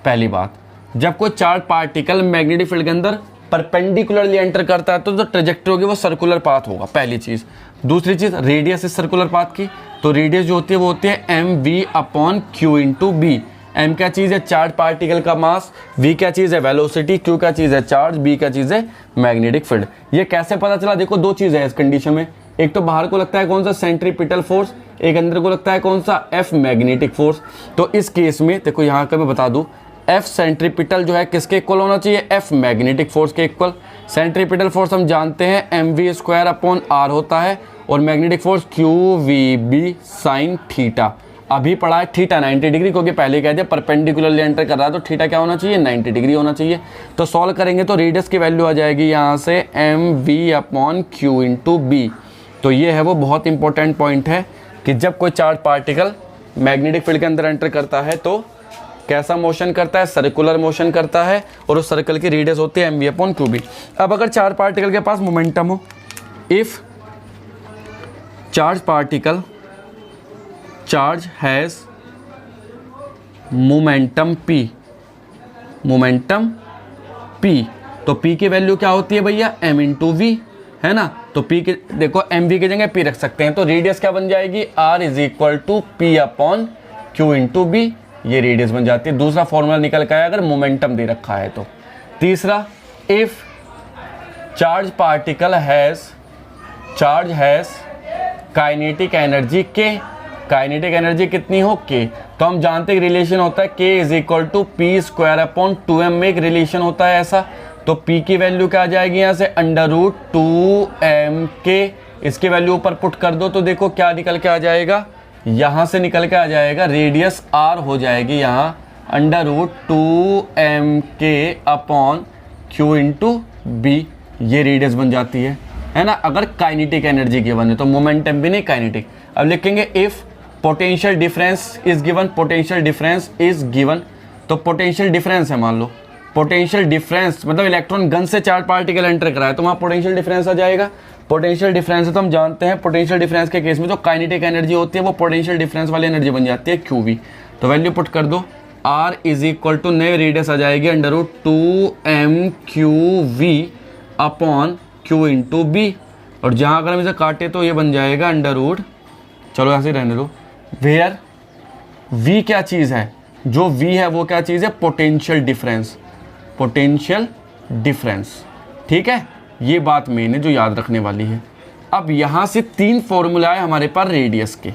Speaker 1: पहली बात, जब कोई चार्ज पार्टिकल मैग्नेटिक फील्ड के अंदर परपेंडिकुलरली एंटर करता है तो जो ट्रेजेक्ट्री होगी वो सर्कुलर पाथ होगा, पहली चीज़। दूसरी चीज़, रेडियस इस सर्कुलर पाथ की, तो रेडियस जो होती है वो होती है M V upon Q into B. M क्या चीज़ है, चार्ज पार्टिकल का मास, वी क्या चीज़ है, वेलोसिटी, क्यू क्या चीज़ है, चार्ज, बी क्या चीज़ है, मैग्नेटिक फील्ड। ये कैसे पता चला, देखो दो चीज़ है इस कंडीशन में, एक तो बाहर को लगता है कौन सा, सेंट्रीपिटल फोर्स, एक अंदर को लगता है कौन सा, एफ मैग्नेटिक फोर्स। तो इस केस में देखो यहाँ का मैं बता दूँ, एफ सेंट्रीपिटल जो है किसके इक्वल होना चाहिए, एफ मैग्नेटिक फोर्स के इक्वल। सेंट्रीपिटल फोर्स हम जानते हैं M V square upon R होता है, और magnetic force Q V B sine theta. अभी पढ़ा है थीटा 90 डिग्री, क्योंकि पहले कह दिया परपेंडिकुलरली एंटर कर रहा है, तो थीटा क्या होना चाहिए, 90 डिग्री होना चाहिए। तो सॉल्व करेंगे तो रेडियस की वैल्यू आ जाएगी यहाँ से M V upon Q into B. तो ये है वो बहुत इंपॉर्टेंट पॉइंट है कि जब कोई चार्ज पार्टिकल मैग्नेटिक फील्ड के अंदर एंटर करता है तो कैसा मोशन करता है, सर्कुलर मोशन करता है, और उस सर्कल की रेडियस होती है M V upon Q B. अब अगर चार्ज पार्टिकल के पास मोमेंटम हो, if charge particle charge has momentum p, momentum p, तो p की वैल्यू क्या होती है भैया, m इंटू वी, है ना। तो p के देखो एम वी की जगह p रख सकते हैं, तो रेडियस क्या बन जाएगी, r is equal to P upon Q into B, ये रेडियस बन जाती है। दूसरा फॉर्मूला निकल के आया अगर मोमेंटम दे रखा है तो। तीसरा, if charge particle has kinetic energy के, काइनेटिक एनर्जी कितनी हो, के, तो हम जानते हैं रिलेशन होता है K is equal to P square upon 2m में एक रिलेशन होता है ऐसा। तो p की वैल्यू क्या आ जाएगी यहाँ से, अंडर रूट 2m के, इसकी वैल्यू ऊपर पुट कर दो तो देखो क्या निकल के आ जाएगा, यहाँ से निकल के आ जाएगा रेडियस r हो जाएगी यहाँ अंडर रूट 2m के अपॉन q इंटू बी, ये रेडियस बन जाती है ना। अगर काइनेटिक एनर्जी गिवन है तो मोमेंटम भी नहीं, काइनेटिक। अब लिखेंगे if potential difference is given, potential difference is given, तो पोटेंशियल डिफरेंस है, मान लो पोटेंशियल डिफरेंस मतलब इलेक्ट्रॉन गन से चार्ज पार्टिकल एंटर कराए तो वहाँ पोटेंशियल डिफरेंस आ जाएगा। पोटेंशियल डिफरेंस है तो हम जानते हैं पोटेंशियल डिफरेंस के केस में जो काइनेटिक एनर्जी होती है वो पोटेंशियल डिफरेंस वाली एनर्जी बन जाती है क्यू वी। तो वैल्यू पुट कर दो, आर इज इक्वल टू नए रेडियस आ जाएगी under root 2m/q/v upon q into B, और जहाँ अगर हम इसे काटे तो ये बन जाएगा अंडर रूट, चलो ऐसे रहने दो, वेयर v क्या चीज़ है, जो v है वो क्या चीज़ है, पोटेंशियल डिफरेंस, पोटेंशियल डिफरेंस। ठीक है, ये बात मेन है जो याद रखने वाली है। अब यहाँ से तीन फॉर्मूला है हमारे पास रेडियस के।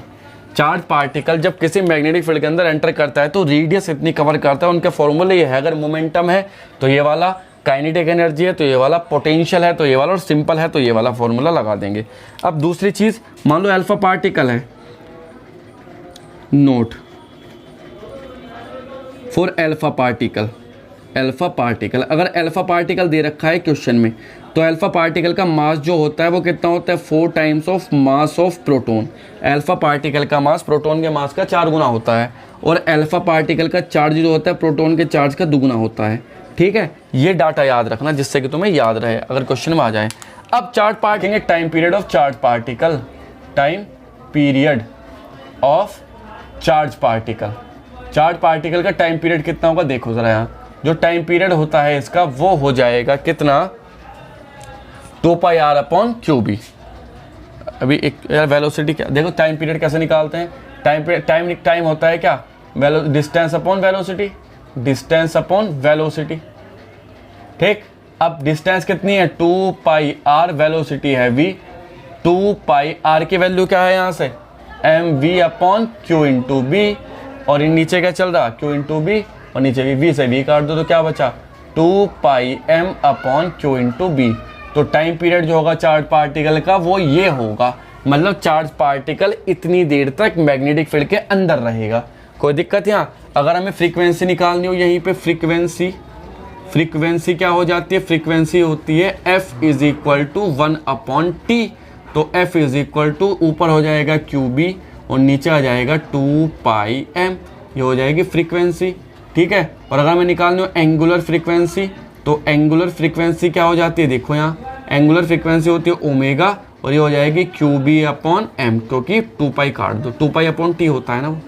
Speaker 1: चार्ज पार्टिकल जब किसी मैग्नेटिक फील्ड के अंदर एंटर करता है तो रेडियस इतनी कवर करता है, उनका फॉर्मूला ये है, अगर मोमेंटम है तो ये वाला, काइनेटिक एनर्जी है तो ये वाला, पोटेंशियल है तो ये वाला, और सिंपल है तो ये वाला फॉर्मूला लगा देंगे। अब दूसरी चीज़, मान लो अल्फा पार्टिकल है, note for alpha particle. Alpha particle, अगर अल्फा पार्टिकल दे रखा है क्वेश्चन में, तो अल्फा पार्टिकल का मास जो होता है वो कितना होता है, 4 times of mass of proton. Alpha particle का मास प्रोटॉन के मास का 4 गुना होता है, और अल्फा पार्टिकल का चार्ज जो होता है प्रोटॉन के चार्ज का 2 गुना होता है। ठीक है, ये डाटा याद रखना जिससे कि तुम्हें याद रहे अगर क्वेश्चन में आ जाए। अब charge particle, time period of charge particle, time period of charge particle. Charge particle का टाइम पीरियड कितना होगा, देखो जरा यहाँ, जो टाइम पीरियड होता है इसका वो हो जाएगा कितना, 2πr/qb। अभी एक यार वेलोसिटी क्या, देखो टाइम पीरियड कैसे निकालते हैं, टाइम होता है क्या, distance upon velocity, distance upon velocity. ठीक, अब डिस्टेंस कितनी है, 2πr, वेलोसिटी है v, 2πr की वैल्यू क्या है यहाँ से, mv/q इंटू बी, और इन नीचे क्या चल रहा, q इंटू बी, और नीचे भी v से v काट दो तो क्या बचा, 2πm/q इंटू बी। तो टाइम पीरियड जो होगा चार्ज पार्टिकल का वो ये होगा, मतलब चार्ज पार्टिकल इतनी देर तक मैग्नेटिक फील्ड के अंदर रहेगा। कोई दिक्कत यहाँ, अगर हमें फ्रीक्वेंसी निकालनी हो यहीं पे, फ्रीक्वेंसी क्या हो जाती है, फ्रीक्वेंसी होती है f is equal to 1/t। तो f इज इक्वल टू ऊपर हो जाएगा qb और नीचे आ जाएगा 2πm, ये हो जाएगी फ्रीक्वेंसी। ठीक है, और अगर हमें निकालनी हो एंगुलर फ्रीक्वेंसी, तो एंगुलर फ्रीक्वेंसी क्या हो जाती है, देखो यहाँ एंगुलर फ्रीक्वेंसी होती है ओमेगा, और ये हो जाएगी qb/m, क्योंकि 2π काट दो, 2π/t होता है ना वो,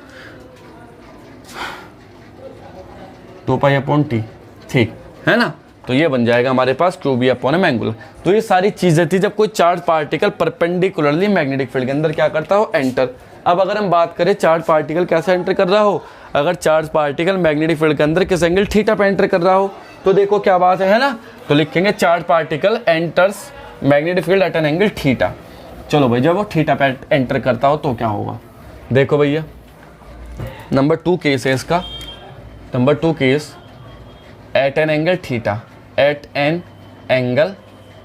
Speaker 1: 2π/t, ठीक है ना। तो ये बन जाएगा हमारे पास qb/m एंगुलर। तो ये सारी चीज़ें थी जब कोई charge particle perpendicularly magnetic field के अंदर क्या करता हो, एंटर। अब अगर हम बात करें चार्ज पार्टिकल कैसे एंटर कर रहा हो, अगर चार्ज पार्टिकल मैग्नेटिक फील्ड के अंदर किस एंगल थीटा पे एंटर कर रहा हो, तो देखो क्या बात है ना, तो लिखेंगे charge particle enters magnetic field at an angle theta. चलो भाई, जब वो थीटा पे एंटर करता हो तो क्या होगा, देखो भैया नंबर 2 केस है इसका, number 2 case at an angle theta, at an angle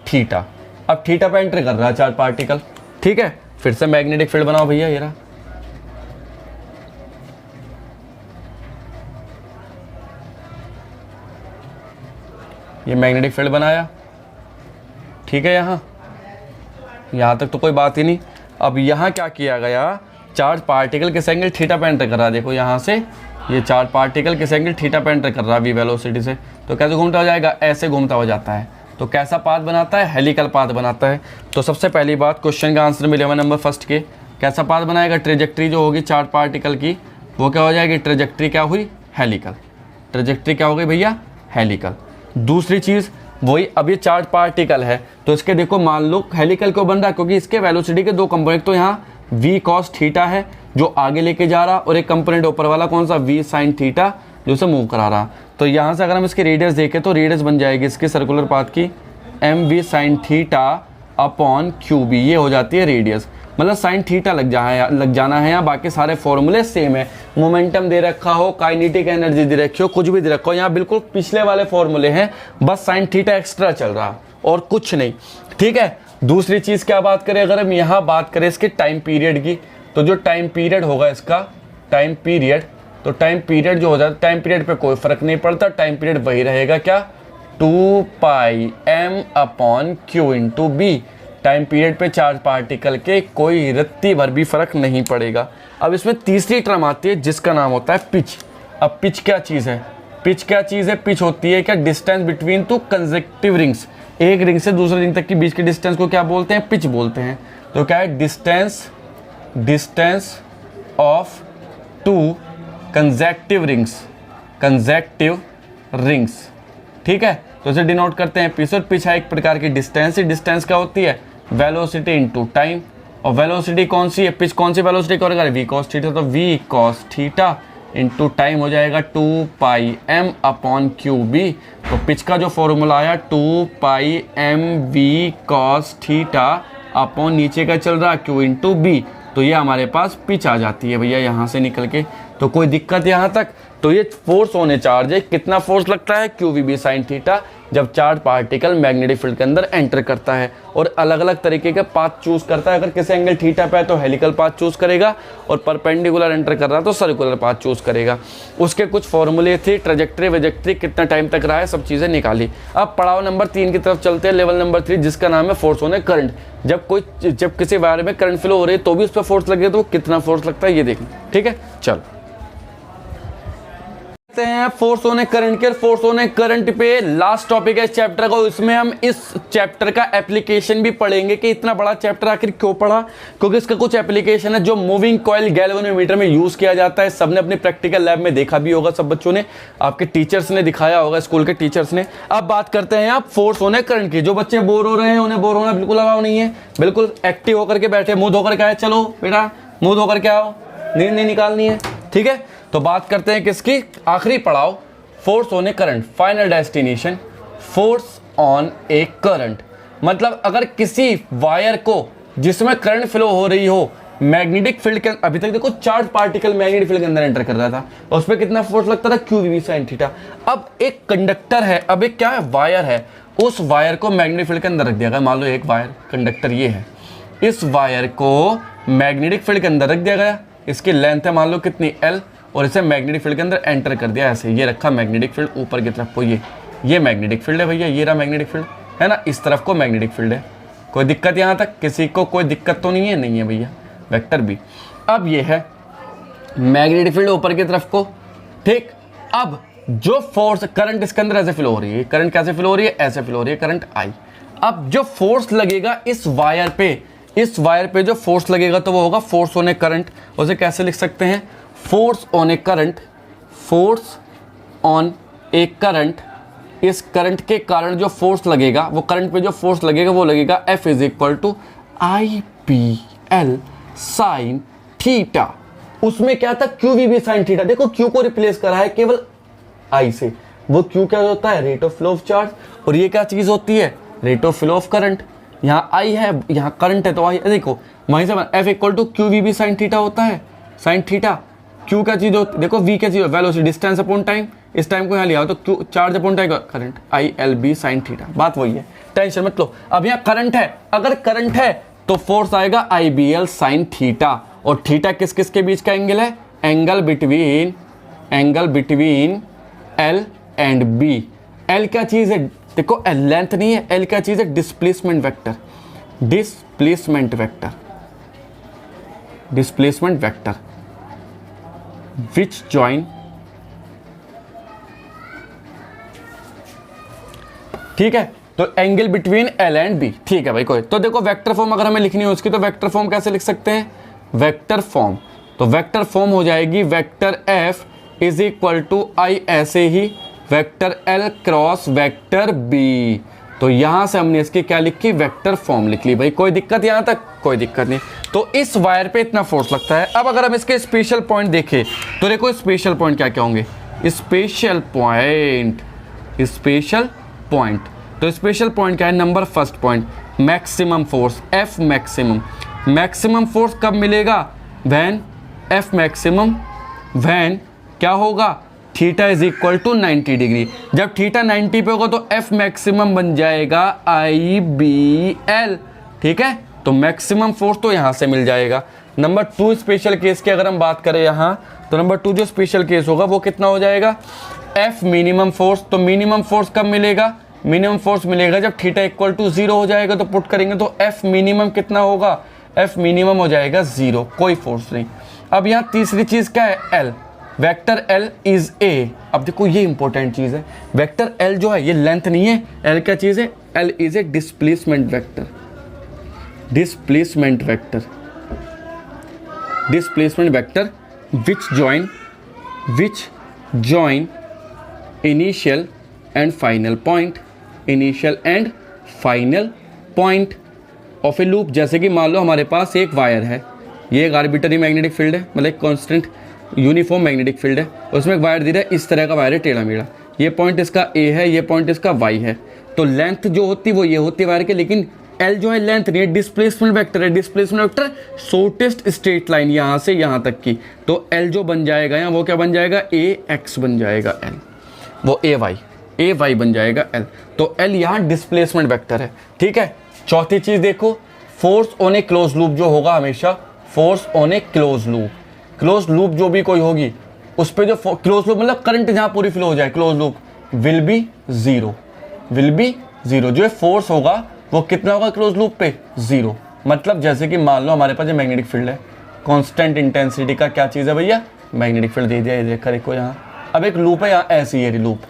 Speaker 1: theta. अब थीटा पे एंटर कर रहा है चार्ज पार्टिकल, ठीक है, फिर से मैग्नेटिक फील्ड बनाओ भैया, ये रहा, ये मैग्नेटिक फील्ड बनाया, ठीक है। यहाँ तक तो कोई बात ही नहीं। अब यहाँ क्या किया गया, चार्ज पार्टिकल किस एंगल थीटा पे एंटर कर रहा है, देखो यहाँ से ये चार्ज पार्टिकल किस एंगल थीटा पे एंटर कर रहा है वी वेलोसिटी से, तो कैसे घूमता हो जाएगा, ऐसे घूमता हो जाता है। तो कैसा पाथ बनाता है, हेलिकल पाथ बनाता है। तो सबसे पहली बात क्वेश्चन का आंसर मिले हुआ नंबर फर्स्ट के, कैसा पाथ बनाएगा, ट्रेजेक्ट्री जो होगी चार्ज पार्टिकल की वो क्या हो जाएगी, ट्रेजेक्ट्री क्या हुई, हेलिकल, ट्रेजेक्ट्री क्या हो गई भैया, हेलिकल। दूसरी चीज़ वही, अब ये चार्ज पार्टिकल है तो इसके देखो मान लो हेलिकल क्यों बन रहा है, क्योंकि इसके वेलोसिटी के 2 कंपोनेंट, तो यहाँ v cos थीटा है जो आगे लेके जा रहा, और एक कंपोनेंट ऊपर वाला कौन सा, v sin थीटा जो उसे मूव करा रहा। तो यहाँ से अगर हम इसकी रेडियस देखें तो रेडियस बन जाएगी इसकी सर्कुलर पाथ की mv sin theta upon qb, ये हो जाती है रेडियस, मतलब साइन थीटा लग जाना है। यहाँ बाकी सारे फॉर्मूले सेम है, मोमेंटम दे रखा हो, काइनेटिक एनर्जी दे रखी हो, कुछ भी दे रखा हो, यहाँ बिल्कुल पिछले वाले फॉर्मूले हैं, बस साइन थीटा एक्स्ट्रा चल रहा और कुछ नहीं, ठीक है। दूसरी चीज़ क्या बात करें, अगर हम यहाँ बात करें इसके टाइम पीरियड की, तो जो टाइम पीरियड होगा इसका, टाइम पीरियड, तो टाइम पीरियड जो हो जाता है, टाइम पीरियड पे कोई फर्क नहीं पड़ता, टाइम पीरियड वही रहेगा क्या, 2πm/q into B. Time period पे चार्ज पार्टिकल के कोई रत्ती भर भी फर्क नहीं पड़ेगा। अब इसमें तीसरी टर्म आती है जिसका नाम होता है पिच। अब पिच क्या चीज़ है, पिच क्या चीज़ है, पिच होती है क्या, डिस्टेंस बिटवीन 2 कंसेक्टिव रिंग्स, एक रिंग से दूसरे रिंग तक के बीच के डिस्टेंस को क्या बोलते हैं, पिच बोलते हैं। तो क्या है, डिस्टेंस ऑफ 2 कंसेक्टिव रिंग्स, ठीक है। तो इसे डिनोट करते हैं पिच, और पिच है एक प्रकार की डिस्टेंस। डिस्टेंस क्या होती है, वेलोसिटी इनटू टाइम, और वेलोसिटी कौन सी है, पिच कौन सी वेलोसिटी का होगा, v cos थीटा, तो v cos theta into time हो जाएगा 2πm/qb। तो पिच का जो फॉर्मूला आया 2πmv cos थीटा अपॉन नीचे का चल रहा q इंटू बी, तो ये हमारे पास पिच आ जाती है भैया यहाँ से निकल के। तो कोई दिक्कत यहाँ तक, तो ये फोर्स ऑन ए चार्ज है, कितना फोर्स लगता है QVB sin थीटा जब चार्ज पार्टिकल मैग्नेटिक फील्ड के अंदर एंटर करता है, और अलग अलग तरीके के पाथ चूज करता है। अगर किसी एंगल थीटा पे है तो हेलिकल पाथ चूज करेगा, और परपेंडिकुलर एंटर कर रहा है तो सर्कुलर पाथ चूज करेगा। उसके कुछ फॉर्मूले थे, ट्रेजेक्ट्री वेजेक्ट्री, कितना टाइम तक रहा है, सब चीजें निकाली। अब पड़ाव नंबर 3 की तरफ चलते हैं, लेवल नंबर 3, जिसका नाम है फोर्स ऑन ए करंट। जब किसी वायर में करंट फ्लो हो रही है तो भी उस पर फोर्स लगेगा, तो कितना फोर्स लगता है ये देखना, ठीक है। चलो हैं फोर्स ऑन ए करंट के, फोर्स ऑन ए करंट पे लास्ट टॉपिक है इस चैप्टर का। इसमें हम इस चैप्टर का एप्लीकेशन भी पढ़ेंगे कि इतना बड़ा चैप्टर आखिर क्यों पढ़ा, क्योंकि इसका कुछ एप्लीकेशन है जो मूविंग कॉइल गैल्वेनोमीटर में यूज किया जाता है। सबने अपने प्रैक्टिकल लैब में देखा भी होगा, सब बच्चों ने, आपके टीचर्स ने दिखाया होगा, स्कूल के टीचर्स ने। अब बात करते हैं आप फोर्स ऑन ए करंट की। जो बच्चे बोर हो रहे हैं उन्हें बोर होना बिल्कुल अलाउ नहीं है, बिल्कुल एक्टिव होकर के बैठे, मुंह धोकर के आए, चलो बेटा मुंह धोकर के आओ, नींद नहीं निकालनी है, ठीक है। तो बात करते हैं किसकी, आखिरी पड़ाव, force on A current, final destination force on A current. मतलब अगर किसी वायर को जिसमें करंट फ्लो हो रही हो मैग्नेटिक फील्ड के, अभी तक देखो चार्ज पार्टिकल मैग्नेटिक फील्ड के अंदर एंटर कर रहा था, और उस पर कितना फोर्स लगता था, QVB sin थीटा। अब एक कंडक्टर है, अब एक क्या है, वायर है, उस वायर को मैग्नेटिक फील्ड के अंदर रख दिया गया। मान लो एक वायर कंडक्टर ये है, इस वायर को मैग्नेटिक फील्ड के अंदर रख दिया गया, इसकी लेंथ है मान लो कितनी L, और इसे मैग्नेटिक फील्ड के अंदर एंटर कर दिया ऐसे, ये रखा मैग्नेटिक फील्ड ऊपर की तरफ को, ये मैग्नेटिक फील्ड है भैया, ये रहा मैग्नेटिक फील्ड है ना, इस तरफ को मैग्नेटिक फील्ड है। कोई दिक्कत यहाँ तक, किसी को कोई दिक्कत तो नहीं है, नहीं है भैया, वेक्टर बी। अब ये है मैग्नेटिक फील्ड ऊपर की तरफ को, ठीक। अब जो फोर्स, करंट इसके अंदर ऐसे फ्लो हो रही है, करंट कैसे फ्लो हो रही है, ऐसे फ्लो हो रही है करंट I। अब जो फोर्स लगेगा इस वायर पे जो फोर्स लगेगा तो वो होगा फोर्स ऑन ए करंट। उसे कैसे लिख सकते हैं, force on A current, force on A current, इस करंट के कारण जो फोर्स लगेगा, वो करंट पे जो फोर्स लगेगा वो लगेगा F is equal to IPL sine theta. उसमें क्या था, QVB साइन थीटा। देखो Q को रिप्लेस करा है केवल I से, वो Q क्या होता है, rate of flow of charge, और ये क्या चीज होती है, rate of flow of current. यहाँ I है, यहाँ करंट है, तो I देखो वहीं से F equal to QVB sine theta होता है, साइन थीटा। Q क्या चीज होती है, देखो V क्या चीज, वेलोसिटी, डिस्टेंस अपॉन टाइम, इस टाइम को यहाँ लिया तो Q charge upon time, current ILB sine theta, बात वही है, टेंशन मत लो। अब यहाँ करंट है, अगर करंट है तो फोर्स आएगा IBL साइन थीटा, और थीटा किस किस के बीच का एंगल है, angle between L and B। L क्या चीज है, देखो L लेंथ नहीं है, L क्या चीज है, डिस्प्लेसमेंट वेक्टर, which join, ठीक है। तो angle between L and B, ठीक है भाई। कोई तो देखो वेक्टर फॉर्म अगर हमें लिखनी है उसकी, तो वेक्टर फॉर्म कैसे लिख सकते हैं, वेक्टर फॉर्म, तो वेक्टर फॉर्म हो जाएगी vector F is equal to I ऐसे ही vector L cross vector B। तो यहां से हमने इसकी क्या लिखी, वेक्टर फॉर्म लिख ली भाई। कोई दिक्कत यहां तक, कोई दिक्कत नहीं। तो इस वायर पे इतना फोर्स लगता है। अब अगर हम इसके स्पेशल पॉइंट देखें तो देखो स्पेशल पॉइंट क्या क्या होंगे, स्पेशल पॉइंट, तो स्पेशल पॉइंट क्या है, number first point maximum force, F maximum force कब मिलेगा, व्हेन F मैक्सिमम, व्हेन क्या होगा, theta is equal to 90 degree. जब थीटा 90 पे होगा तो F मैक्सिमम बन जाएगा IBL, ठीक है। तो मैक्सिमम फोर्स तो यहां से मिल जाएगा। नंबर 2 स्पेशल केस की अगर हम बात करें यहां, तो नंबर 2 जो स्पेशल केस होगा वो कितना हो जाएगा, F मिनिमम फोर्स। तो मिनिमम फोर्स कब मिलेगा, मिनिमम फोर्स मिलेगा जब थीटा इक्वल टू 0 हो जाएगा। तो पुट करेंगे तो F मिनिमम कितना होगा, F मिनिमम हो जाएगा 0, कोई फोर्स नहीं। अब यहाँ तीसरी चीज क्या है, L, vector L is A। अब देखो ये इंपॉर्टेंट चीज है, वेक्टर L जो है ये लेंथ नहीं है, L क्या चीज है, L is a displacement vector which join initial and final point of A loop. जैसे कि मान लो हमारे पास एक वायर है, ये एक आर्बिटरी मैग्नेटिक फील्ड है, मतलब एक कांस्टेंट यूनिफॉर्म मैग्नेटिक फील्ड है, उसमें एक वायर दे रहा है, इस तरह का वायर है टेढ़ा मेढ़ा, ये पॉइंट इसका A है, ये पॉइंट इसका Y है। तो लेंथ जो होती है वो ये होती है वायर के, लेकिन एल जो है लेंथ नहीं है, डिस्प्लेसमेंट वेक्टर है। Displacement vector shortest straight line यहाँ से यहाँ तक की, तो एल जो बन जाएगा यहाँ वो क्या बन जाएगा, ए एक्स बन जाएगा एल, वो ए वाई बन जाएगा एल। तो एल यहाँ डिस्प्लेसमेंट वेक्टर है, ठीक है। चौथी चीज देखो, force on A close loop जो होगा हमेशा, force on A close loop जो भी कोई होगी उस पर जो क्लोज लूप मतलब करंट जहाँ पूरी फ्लो हो जाए, close loop will be zero. जो फोर्स होगा वो कितना होगा क्लोज लूप पे, जीरो। मतलब जैसे कि मान लो हमारे पास ये मैग्नेटिक फील्ड है, कांस्टेंट इंटेंसिटी का क्या चीज़ है भैया, मैग्नेटिक फील्ड दे दिया, ये देखा देखो यहाँ। अब एक लूप है यहाँ ऐसी, ये लूप,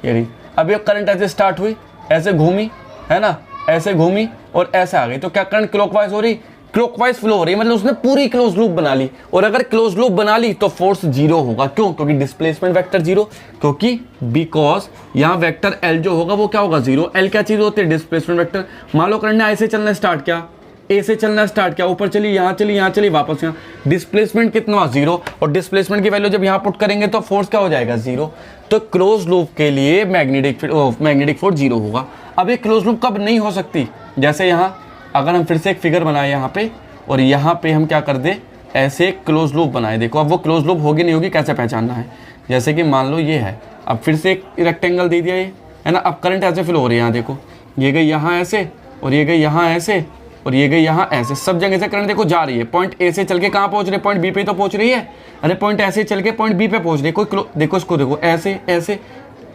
Speaker 1: ये रही। अब ये करंट ऐसे स्टार्ट हुई, ऐसे घूमी, है ना, ऐसे घूमी और ऐसे आ गई, तो क्या करंट क्लॉकवाइज हो रही, क्लॉकवाइज फ्लो हो रही है, मतलब उसने पूरी क्लोज लूप बना ली। और अगर क्लोज लूप बना ली तो फोर्स जीरो होगा। क्यों? क्योंकि डिस्प्लेसमेंट वेक्टर जीरो, क्योंकि बिकॉज यहाँ वेक्टर एल जो होगा वो क्या होगा, जीरो। एल क्या चीज होती है, डिस्प्लेसमेंट वेक्टर। मान लो करंट ने ऐसे चलना स्टार्ट किया, ए से चलना स्टार्ट किया, ऊपर चली, यहाँ चली, यहाँ चली, वापस यहाँ, डिस्प्लेसमेंट कितना हुआ, जीरो। और डिस्प्लेसमेंट की वैल्यू जब यहाँ पुट करेंगे तो फोर्स क्या हो जाएगा, जीरो। तो क्लोज लूप के लिए मैग्नेटिक फोर्स जीरो होगा। अब ये क्लोज लूप कब नहीं हो सकती, जैसे यहाँ अगर हम फिर से एक फिगर बनाए यहाँ पे, और यहाँ पे हम क्या कर दे, ऐसे क्लोज लूप बनाए। देखो अब वो क्लोज लूप होगी नहीं होगी कैसे पहचानना है। जैसे कि मान लो ये है, अब फिर से एक रेक्टेंगल दे दिया ये, है ना। अब करंट ऐसे फ्लो हो रही है, यहाँ देखो, ये गई यहाँ ऐसे, और ये गई यहाँ ऐसे, और ये गई यहाँ ऐसे, सब जगह से करंट देखो जा रही है। पॉइंट ए से चल के कहाँ पहुँच रही है, पॉइंट बी पे तो पहुँच रही है। अरे पॉइंट ऐसे चल के पॉइंट बी पे पहुँच रही है। कोई देखो इसको, देखो ऐसे ऐसे,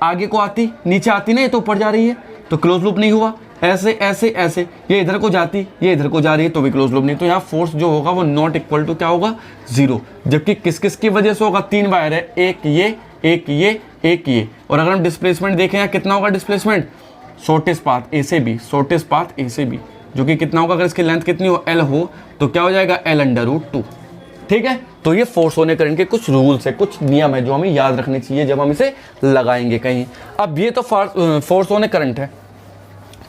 Speaker 1: आगे को आती, नीचे आती नहीं, तो ऊपर जा रही है, तो क्लोज लूप नहीं हुआ। ऐसे ऐसे ऐसे, ये इधर को जाती, ये इधर को जा रही है, तो भी क्लोज लूप नहीं। तो यहाँ फोर्स जो होगा वो नॉट इक्वल टू क्या होगा, जीरो। जबकि किस किस की वजह से होगा, तीन वायर है, एक ये, एक ये, एक ये। और अगर हम डिस्प्लेसमेंट देखें यहाँ कितना होगा डिस्प्लेसमेंट, शॉर्टेस्ट पाथ ए से बी, शॉर्टेस्ट पाथ ए से बी, जो कि कितना होगा, अगर इसकी लेंथ कितनी हो, एल हो, तो क्या हो जाएगा, एल अंडर रूट टू। ठीक है। तो ये फोर्स होने करंट के कुछ रूल्स है, कुछ नियम है जो हमें याद रखने चाहिए जब हम इसे लगाएंगे कहीं। अब ये तो फोर्स होने करंट है,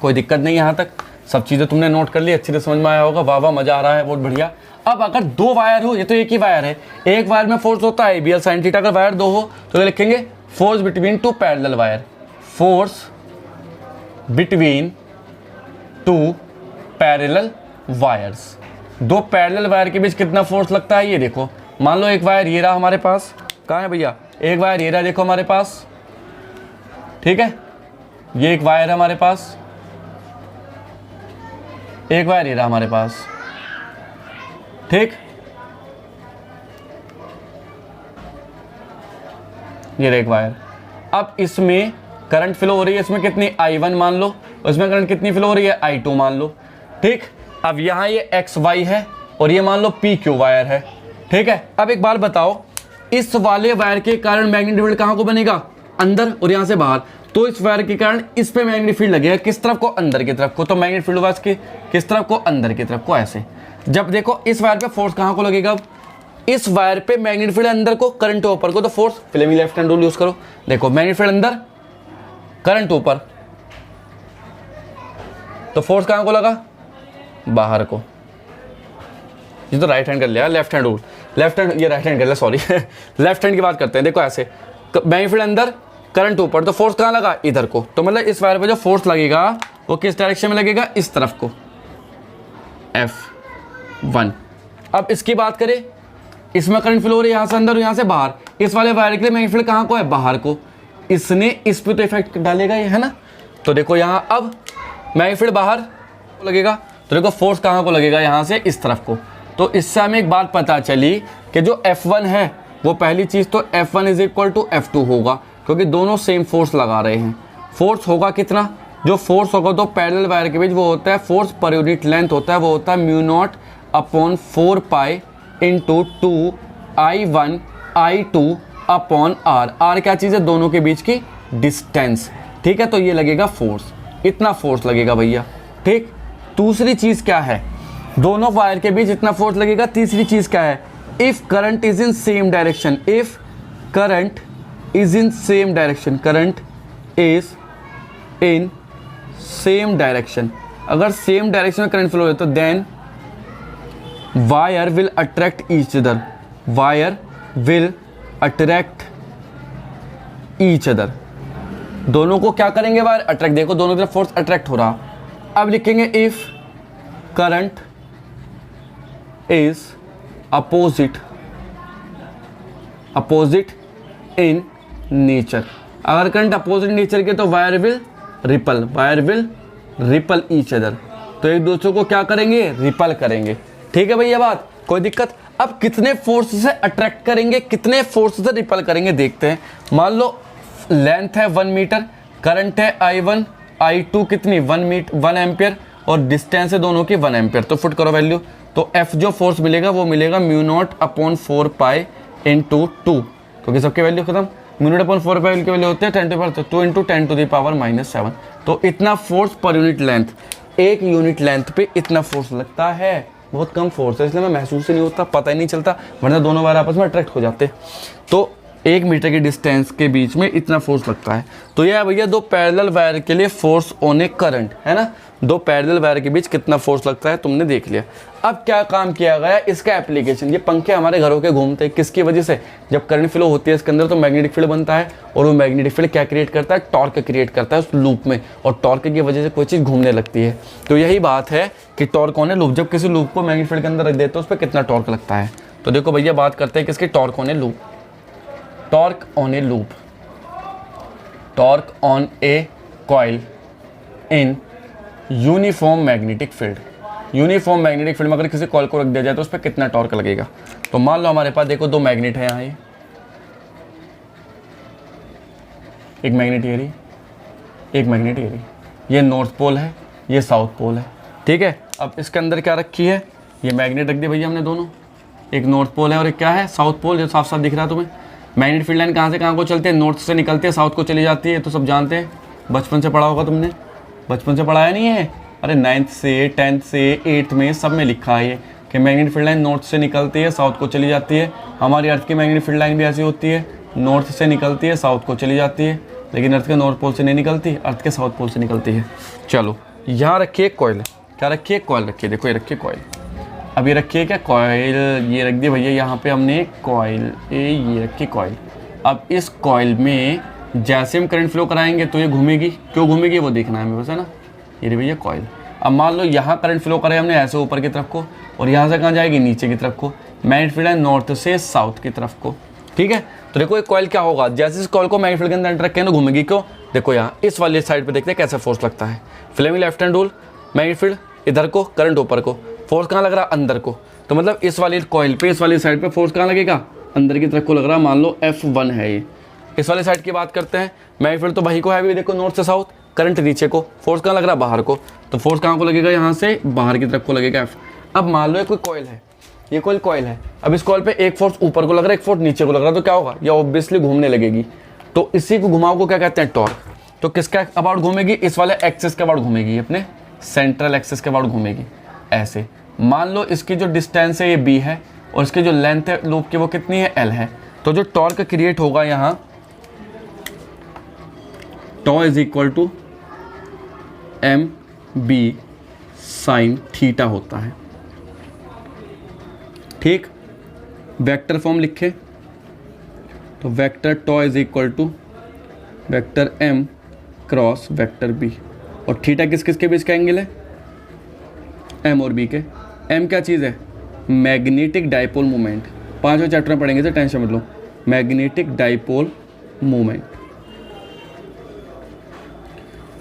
Speaker 1: कोई दिक्कत नहीं, यहाँ तक सब चीज़ें तुमने नोट कर ली, अच्छी से समझ में आया होगा, वाह वाह मजा आ रहा है, बहुत बढ़िया। अब अगर दो वायर हो, ये तो एक ही वायर है, एक वायर में फोर्स होता है ABL sin थीटा। अगर वायर दो हो तो लिखेंगे force between two parallel wire, force between two parallel wires. दो पैरेलल वायर के बीच कितना फोर्स लगता है, ये देखो। मान लो एक वायर ये रहा हमारे पास, कहाँ है भैया, एक वायर ये रहा देखो हमारे पास, ठीक है, ये एक वायर है हमारे पास, एक वायर ये रहा हमारे पास, ठीक, ये एक वायर। अब इसमें करंट फ्लो हो रही है, इसमें कितनी, I1 मान लो, उसमें करंट कितनी फ्लो हो रही है, I2 मान लो, ठीक। अब यहाँ ये XY है और ये मान लो PQ वायर है, ठीक है। अब एक बात बताओ, इस वाले वायर के कारण मैग्नेटिक फील्ड कहाँ को बनेगा, अंदर, और यहाँ से बाहर। तो इस वायर के कारण इस पे मैग्नेटिक फील्ड लगेगा, किस तरफ को, अंदर की तरफ को। तो मैग्नेटिक फील्ड वास के किस तरफ को, अंदर की तरफ को, ऐसे। जब देखो इस वायर पे फोर्स कहाँ को लगेगा, इस वायर पे मैग्नेटिक फील्ड अंदर को, करंट ऊपर को, तो force Fleming left hand rule use करो। देखो मैग्नेटिक फील्ड अंदर, करंट ऊपर, तो फोर्स कहाँ को लगा, बाहर को। ये तो राइट हैंड कर लिया, left hand rule, left hand, ये राइट हैंड कर लिया, सॉरी लेफ्ट हैंड की बात करते हैं। देखो ऐसे मैग्नेटिक फील्ड अंदर, करंट ऊपर, तो फोर्स कहाँ लगा, इधर को। तो मतलब इस वायर पे जो फोर्स लगेगा वो किस डायरेक्शन में लगेगा, इस तरफ को, F1। अब इसकी बात करें, इसमें करंट फ्लो हो रही है यहाँ से अंदर और यहाँ से बाहर। इस वाले वायर के लिए मैग्नेटिक फील्ड कहाँ को है, बाहर को। इसने इस पे तो इफेक्ट डालेगा ये, है ना। तो देखो यहाँ अब मैग्नेटिक फील्ड बाहर लगेगा, तो देखो फोर्स कहाँ को लगेगा, यहाँ से इस तरफ को। तो इससे हमें एक बात पता चली कि जो F1 है वो पहली चीज़ तो F1 is equal to F2 होगा, क्योंकि दोनों सेम फोर्स लगा रहे हैं। फोर्स होगा कितना, जो फोर्स होगा तो पैरेलल वायर के बीच वो होता है, फोर्स पर यूनिट लेंथ होता है, वो होता है mu not upon 4 pi into 2 I1 I2 upon R। R क्या चीज़ है, दोनों के बीच की डिस्टेंस, ठीक है। तो ये लगेगा फोर्स, इतना फोर्स लगेगा भैया, ठीक। दूसरी चीज़ क्या है, दोनों वायर के बीच इतना फोर्स लगेगा। तीसरी चीज़ क्या है, if current is in same direction, if current is in same direction, current is in same direction। अगर सेम डायरेक्शन में करंट फ्लो हो तो then wire will attract each other, wire will attract each other. दोनों को क्या करेंगे, wire attract. देखो दोनों तरफ फोर्स अट्रैक्ट हो रहा। अब लिखेंगे if current is opposite in nature. अगर करंट अपोजिट नेचर के तो wire will ripple each other, तो एक दूसरे को क्या करेंगे, रिपल करेंगे। ठीक है भैया बात, कोई दिक्कत। अब कितने फोर्स से अट्रैक्ट करेंगे, कितने फोर्स से रिपल करेंगे देखते हैं। मान लो लेंथ है 1 मीटर, करंट है I1 I2 कितनी 1 एम्पियर और डिस्टेंस है दोनों की 1 एम्पियर। तो फुट करो वैल्यू, तो F जो फोर्स मिलेगा वो मिलेगा μ0/4π × 2, क्योंकि सबके वैल्यू खत्म। μ0/4π की वैल्यू होते हैं 10 to 2 × 10⁻⁷। तो इतना फोर्स पर यूनिट लेंथ, एक यूनिट लेंथ पे इतना फोर्स लगता है। बहुत कम फोर्स है, इसलिए मैं महसूस ही नहीं होता, पता ही नहीं चलता, वरना दोनों बार आपस में अट्रैक्ट हो जाते। तो 1 मीटर की डिस्टेंस के बीच में इतना फोर्स लगता है। तो यह भैया 2 पैरेलल वायर के लिए फोर्स ऑन ए करंट है ना, 2 पैरेलल वायर के बीच कितना फोर्स लगता है तुमने देख लिया। अब क्या काम किया गया, इसका एप्लीकेशन। ये पंखे हमारे घरों के घूमते हैं, किसकी वजह से, जब करंट फ्लो होती है इसके अंदर तो मैग्नेटिक फील्ड बनता है, और वो मैग्नेटिक फील्ड क्या क्रिएट करता है, टॉर्क क्रिएट करता है उस लूप में, और टॉर्क की वजह से कोई चीज़ घूमने लगती है। तो यही बात है कि टॉर्क ऑन ए लूप, जब किसी लूप को मैग्नेटिक फील्ड के अंदर रख देते हो उस पर कितना टॉर्क लगता है। तो देखो भैया बात करते हैं किसकी, torque on A loop. Torque on A loop, torque on A coil in uniform magnetic field. Uniform magnetic field में अगर किसी कॉइल को रख दिया जाए तो उस पर कितना टॉर्क लगेगा। तो मान लो हमारे पास देखो 2 मैग्नेट है यहाँ, ये एक मैग्नेट एरी, एक मैग्नेट एरी, ये नॉर्थ पोल है, ये साउथ पोल है। ठीक है, अब इसके अंदर क्या रखी है, ये मैग्नेट रख दिया भैया हमने दोनों, एक नॉर्थ पोल है और एक क्या है, साउथ पोल, जो साफ साफ दिख रहा है तुम्हें। मैग्नेटिक फील्ड लाइन कहाँ से कहाँ को चलती है, नॉर्थ से निकलती है साउथ को चली जाती है, तो सब जानते हैं, बचपन से पढ़ा होगा तुमने, बचपन से पढ़ाया नहीं है, अरे 9th से 10th से 8th में सब में लिखा है ये कि मैग्नेटिक फील्ड लाइन नॉर्थ से निकलती है साउथ को चली जाती है। हमारी अर्थ की मैग्नेटिक फील्ड लाइन भी ऐसी होती है, नॉर्थ से निकलती है साउथ को चली जाती है, लेकिन अर्थ के नॉर्थ पोल से नहीं निकलती, अर्थ के साउथ पोल से निकलती है। चलो यहाँ रखिए कॉइल, क्या रखिए, कॉइल रखिए, देखो ये रखिए कॉइल। अब ये रखिए क्या, कॉइल, ये रख दिया भैया यहाँ पे हमने कॉइल, ये रखी कॉइल। अब इस कॉइल में जैसे हम करंट फ्लो कराएंगे तो ये घूमेगी, क्यों घूमेगी वो देखना है हमें बस, है ना। ये भैया कॉइल, अब मान लो यहाँ करंट फ्लो करे हमने ऐसे ऊपर की तरफ को, और यहाँ से कहाँ जाएगी, नीचे की तरफ को। मैग्नेटिक फील्ड है नॉर्थ से साउथ की तरफ को। ठीक है, तो देखो एक कॉइल क्या होगा, जैसे इस कॉइल को मैग्नेटिक फील्ड के अंदर रखें ना घूमेगी, क्यों, देखो यहाँ इस वाली साइड पे देखते हैं कैसा फोर्स लगता है। Fleming left hand rule, magnetic field इधर को, करंट ऊपर को, फोर्स कहाँ लग रहा है, अंदर को। तो मतलब इस वाली कॉइल पे, इस वाली साइड पे फोर्स कहाँ लगेगा, अंदर की तरफ को लग रहा है। मान लो F1 है ये, इस वाली साइड की बात करते हैं। मैग्नेटिक फील्ड तो वही को है भी, देखो नॉर्थ से साउथ, करंट नीचे को, फोर्स कहाँ लग रहा है, बाहर को, तो फोर्स कहाँ को लगेगा, यहाँ से बाहर की तरफ को लगेगा F। अब मान लो ये कोई कॉइल है, ये कॉइल है, अब इस कॉइल पे एक फोर्स ऊपर को लग रहा है, एक फोर्स नीचे को लग रहा है, तो क्या होगा, ये ऑब्वियसली घूमने लगेगी। तो इसी को घुमाव को क्या कहते हैं, टॉर्क। तो किसका अबाउट घूमेगी, इस वाले एक्सिस के अबाउट घूमेगी, अपने सेंट्रल एक्सिस के अबाउट घूमेगी ऐसे। मान लो इसकी जो डिस्टेंस है ये b है, और इसकी जो लेंथ है लूप की वो कितनी है, l है। तो जो टॉर्क क्रिएट होगा यहाँ, tau is equal to mb sin theta होता है। ठीक, वेक्टर फॉर्म लिखे तो vector tau is equal to vector m cross vector b, और थीटा किस किस के बीच का एंगल है, m और b के। m क्या चीज़ है, मैग्नेटिक डाइपोल मोमेंट, 5वें चैप्टर में पढ़ेंगे, तो टेंशन मत लो। मैग्नेटिक डाइपोल मोमेंट,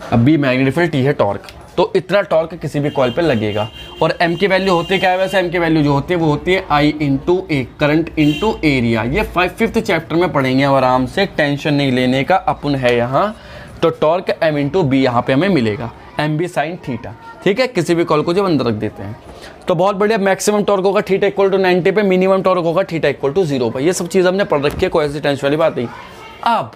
Speaker 1: अब b मैग्नेटिक फील्ड, t है टॉर्क। तो इतना टॉर्क किसी भी कॉइल पे लगेगा। और m की वैल्यू होती है क्या है, वैसे m की वैल्यू जो होती है वो होती है I into A, current into area. ये 5th चैप्टर में पढ़ेंगे और आराम से, टेंशन नहीं लेने का अपन है यहाँ। तो टॉर्क m इंटू बी यहाँ पे हमें मिलेगा, mb sin थीटा। ठीक है, किसी भी कॉइल को जब अंदर रख देते हैं तो बहुत बढ़िया। मैक्सिमम टॉर्क होगा थीटा इक्वल टू 90 पे, मिनिमम टॉर्क होगा थीटा इक्वल टू 0 पे। ये सब चीज़ हमने पढ़ रखी है, कोई ऐसी टेंशन वाली बात नहीं। अब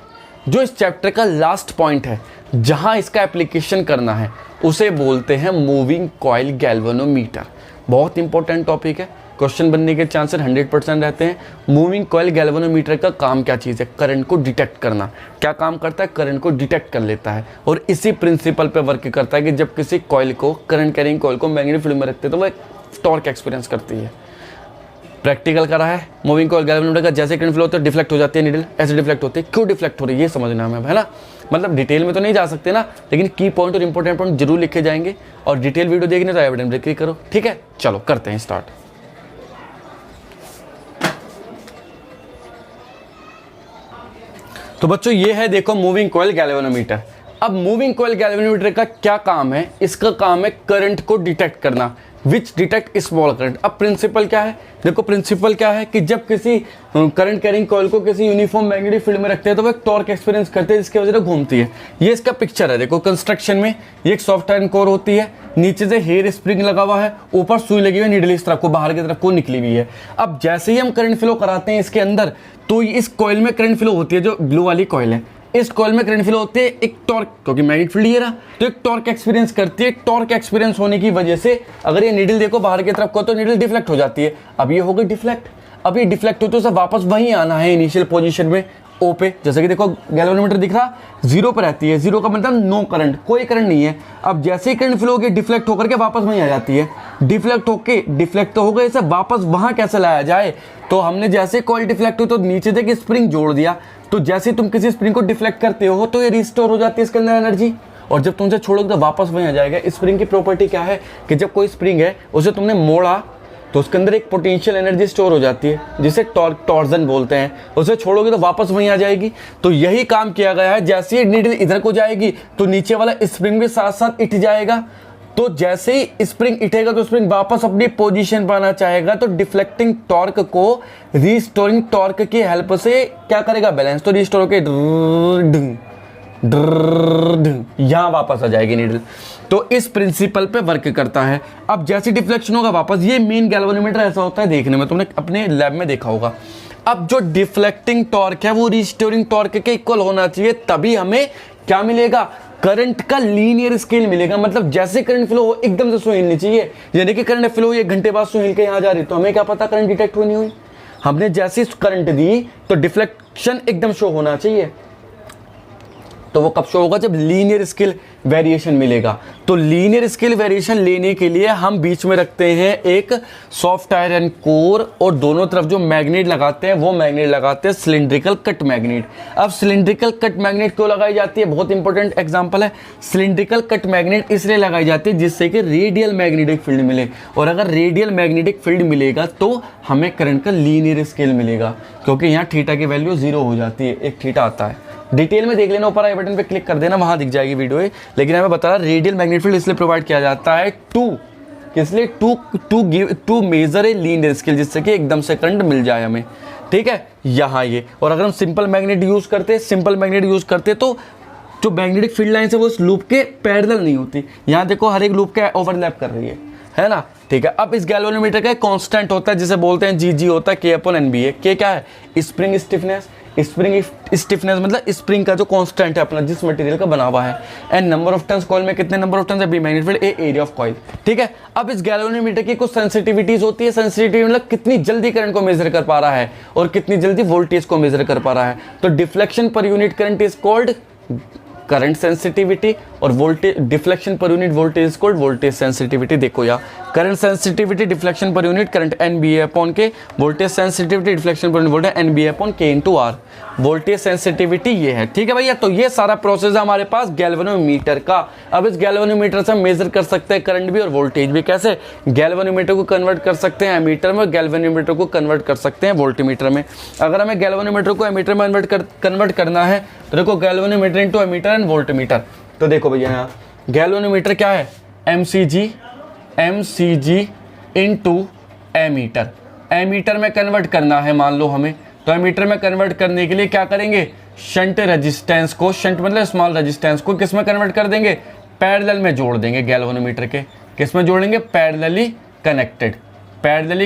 Speaker 1: जो इस चैप्टर का लास्ट पॉइंट है, जहां इसका एप्लीकेशन करना है, उसे बोलते हैं मूविंग कॉइल गैल्वेनोमीटर। बहुत इंपॉर्टेंट टॉपिक है, क्वेश्चन बनने के चांसेस 100% रहते हैं। मूविंग कॉइल गैल्वेनोमीटर का काम क्या चीज़ है, करंट को डिटेक्ट करना। क्या काम करता है, करंट को डिटेक्ट कर लेता है, और इसी प्रिंसिपल पे वर्क करता है कि जब किसी कॉइल को, करंट कैरिंग कॉइल को मैग्नेटिक फील्ड में रखते हैं तो वह टॉर्क एक्सपीरियंस करती है। प्रैक्टिकल करा है मूविंग कॉइल गैल्वेनोमीटर का, जैसे करंट फ्लो होता है डिफ्लेक्ट हो जाती है नीडल, ऐसे डिफ्लेक्ट होती है। क्यों डिफ्लेक्ट हो रही है ये समझना हमें, है ना। मतलब डिटेल में तो नहीं जा सकते ना, लेकिन की पॉइंट और इंपॉर्टेंट पॉइंट जरूर लिखे जाएंगे। और डिटेल वीडियो देखने तो आई बटन पर क्लिक करो, ठीक है। चलो करते हैं स्टार्ट। तो बच्चों ये है देखो मूविंग कॉइल गैल्वेनोमीटर। अब मूविंग कॉइल गैल्वेनोमीटर का क्या काम है? इसका काम है करंट को डिटेक्ट करना, विच डिटेक्ट स्मॉल करंट। अब प्रिंसिपल क्या है? देखो प्रिंसिपल क्या है कि जब किसी करंट कैरिंग कॉइल को किसी यूनिफॉर्म मैग्नेटिक फील्ड में रखते हैं तो वो एक टॉर्क एक्सपीरियंस करते हैं जिसकी वजह से घूमती है। ये इसका पिक्चर है। देखो कंस्ट्रक्शन में ये एक सॉफ्ट आयरन कोर होती है, नीचे से हेयर स्प्रिंग लगा हुआ है, ऊपर सुई लगी हुई है, नीडल इस तरफ को बाहर की तरफ को निकली हुई है। अब जैसे ही हम करंट फ्लो कराते हैं इसके अंदर, तो इस कॉइल में करंट फ्लो होती है, जो ब्लू वाली कॉइल है इस कॉइल में करंट फ्लो होती है, एक टॉर्क, क्योंकि मैग्नेटिक फील्ड ये रहा तो एक टॉर्क एक्सपीरियंस करती है। टॉर्क एक्सपीरियंस होने की वजह से अगर ये नीडल देखो बाहर की तरफ को तो नीडल डिफ्लेक्ट हो जाती है। अब ये हो गई डिफ्लेक्ट। अब ये डिफ्लेक्ट होते तो वापस वहीं आना है इनिशियल पोजीशन में ओ पे। जैसे कि देखो गैल्वेनोमीटर दिख रहा 0 पर रहती है, 0 का मतलब नो करंट, कोई करंट नहीं है। अब जैसे ही करंट फ्लो होगी डिफ्लेक्ट होकर के वापस वहीं आ जाती है। डिफ्लेक्ट तो हो गए, इसे वापस वहां कैसे लाया जाए? तो हमने जैसे कॉइल डिफ्लेक्ट हुई तो नीचे से स्प्रिंग जोड़ दिया, तो जैसे तुम किसी स्प्रिंग को डिफ्लेक्ट करते हो तो ये रिस्टोर हो जाती है इसके अंदर एनर्जी, और जब तुमसे छोड़ोगे तो वापस वहीं आ जाएगा। स्प्रिंग की प्रॉपर्टी क्या है कि जब कोई स्प्रिंग है उसे तुमने मोड़ा तो उसके अंदर एक पोटेंशियल एनर्जी स्टोर हो जाती है जिसे टॉर्जन बोलते हैं। उसे छोड़ोगे तो वापस वहीं आ जाएगी। तो यही काम किया गया है। जैसे ही नीडल इधर को जाएगी तो नीचे वाला स्प्रिंग भी साथ साथ इट जाएगा। तो जैसे ही स्प्रिंग इठेगा तो स्प्रिंग वापस अपनी पोजीशन पर आना चाहेगा, तो डिफ्लेक्टिंग टॉर्क को रिस्टोरिंग टॉर्क की हेल्प से क्या करेगा? बैलेंस। तो रिस्टोर के यहां वापस आ जाएगी नीडल। तो इस प्रिंसिपल पे वर्क करता है। अब जैसे डिफ्लेक्शन होगा वापस, ये मेन गैल्वेनोमीटर ऐसा होता है देखने में, तुमने अपने लैब में देखा होगा। अब जो डिफ्लेक्टिंग टॉर्क है वो रिस्टोरिंग टॉर्क के इक्वल होना चाहिए, तभी हमें क्या मिलेगा? करंट का लीनियर स्केल मिलेगा। मतलब जैसे करंट फ्लो हो एकदम से स्लो हिलनी चाहिए। यानी कि करंट फ्लो 1 घंटे बाद स्लो हिल के यहां जा रही, तो हमें क्या पता करंट डिटेक्ट हुई नहीं हुई? हमने जैसे करंट दी तो डिफ्लेक्शन एकदम शो होना चाहिए। तो वो कब शो होगा? जब लीनियर स्केल वेरिएशन मिलेगा। तो लीनियर स्केल वेरिएशन लेने के लिए हम बीच में रखते हैं एक सॉफ्ट आयरन कोर, और दोनों तरफ जो मैग्नेट लगाते हैं वो मैग्नेट लगाते हैं सिलिंड्रिकल कट मैग्नेट। अब सिलिंड्रिकल कट मैग्नेट क्यों लगाई जाती है? बहुत इंपॉर्टेंट एग्जांपल है। सिलिंड्रिकल कट मैग्नेट इसलिए लगाई जाती है जिससे कि रेडियल मैग्नेटिक फील्ड मिले, और अगर रेडियल मैग्नेटिक फील्ड मिलेगा तो हमें करंट का लीनियर स्केल मिलेगा, क्योंकि यहाँ थीटा की वैल्यू 0 हो जाती है, एक थीटा आता है। डिटेल में देख लेना, ऊपर आई बटन पे क्लिक कर देना, वहां दिख जाएगी वीडियो। लेकिन हमें बता रहा रेडियल मैग्नेटिक फील्ड इसलिए प्रोवाइड किया जाता है to measure a linear scale, जिससे कि एकदम से करंट मिल जाए हमें, ठीक है। यहाँ ये, और अगर हम सिंपल मैग्नेट यूज करते तो जो मैग्नेटिक फील्ड लाइन है वो उस लूप के पैरेलल नहीं होती। यहाँ देखो हर एक लूप के ओवरलैप कर रही है ना, ठीक है। अब इस गैल्वेनोमीटर का कांस्टेंट होता है जिसे बोलते हैं जी होता है K/NBA। K क्या है? Spring stiffness. स्प्रिंग स्टिफनेस मतलब स्प्रिंग का जो कांस्टेंट है अपना, जिस मटेरियल का बना हुआ है। N number of turns, coil में कितने नंबर ऑफ टर्न्स है? B magnetic field, A area of coil, ठीक है। अब इस गैल्वेनोमीटर की कुछ सेंसिटिविटीज होती है। सेंसिटिविटी मतलब कितनी जल्दी करंट को मेजर कर पा रहा है और कितनी जल्दी वोल्टेज को मेजर कर पा रहा है। तो डिफ्लेक्शन पर unit current is called current sensitivity, और वोल्टेज डिफ्लेक्शन पर unit voltage is called voltage sensitivity. देखो यार, करंट सेंसिटिविटी डिफ्लेक्शन पर unit current NBA/K, voltage sensitivity deflection पर unit voltage NBA/K/R। Voltage sensitivity ये है, ठीक है भैया। तो ये सारा प्रोसेस है हमारे पास गैल्वेनोमीटर का। अब इस गैल्वेनोमीटर से हम मेजर कर सकते हैं करंट भी और वोल्टेज भी। कैसे? गैल्वेनोमीटर को कन्वर्ट कर सकते हैं एमीटर में, गैल्वेनोमीटर को कन्वर्ट कर सकते हैं वोल्टमीटर में। अगर हमें गैल्वेनोमीटर को एमीटर में कन्वर्ट करना है तो देखो galvanometer into ammeter and voltmeter. तो देखो भैया यहाँ गैल्वेनोमीटर क्या है? MCG into ammeter. एमीटर में कन्वर्ट करना है मान लो हमें, तो एमीटर में कन्वर्ट करने के लिए क्या करेंगे? शंट रेजिस्टेंस को, शंट मतलब स्मॉल रेजिस्टेंस को किस में कन्वर्ट कर देंगे? पैरेलल में जोड़ देंगे गैल्वेनोमीटर के। किस में जोड़ेंगे? पैरेलली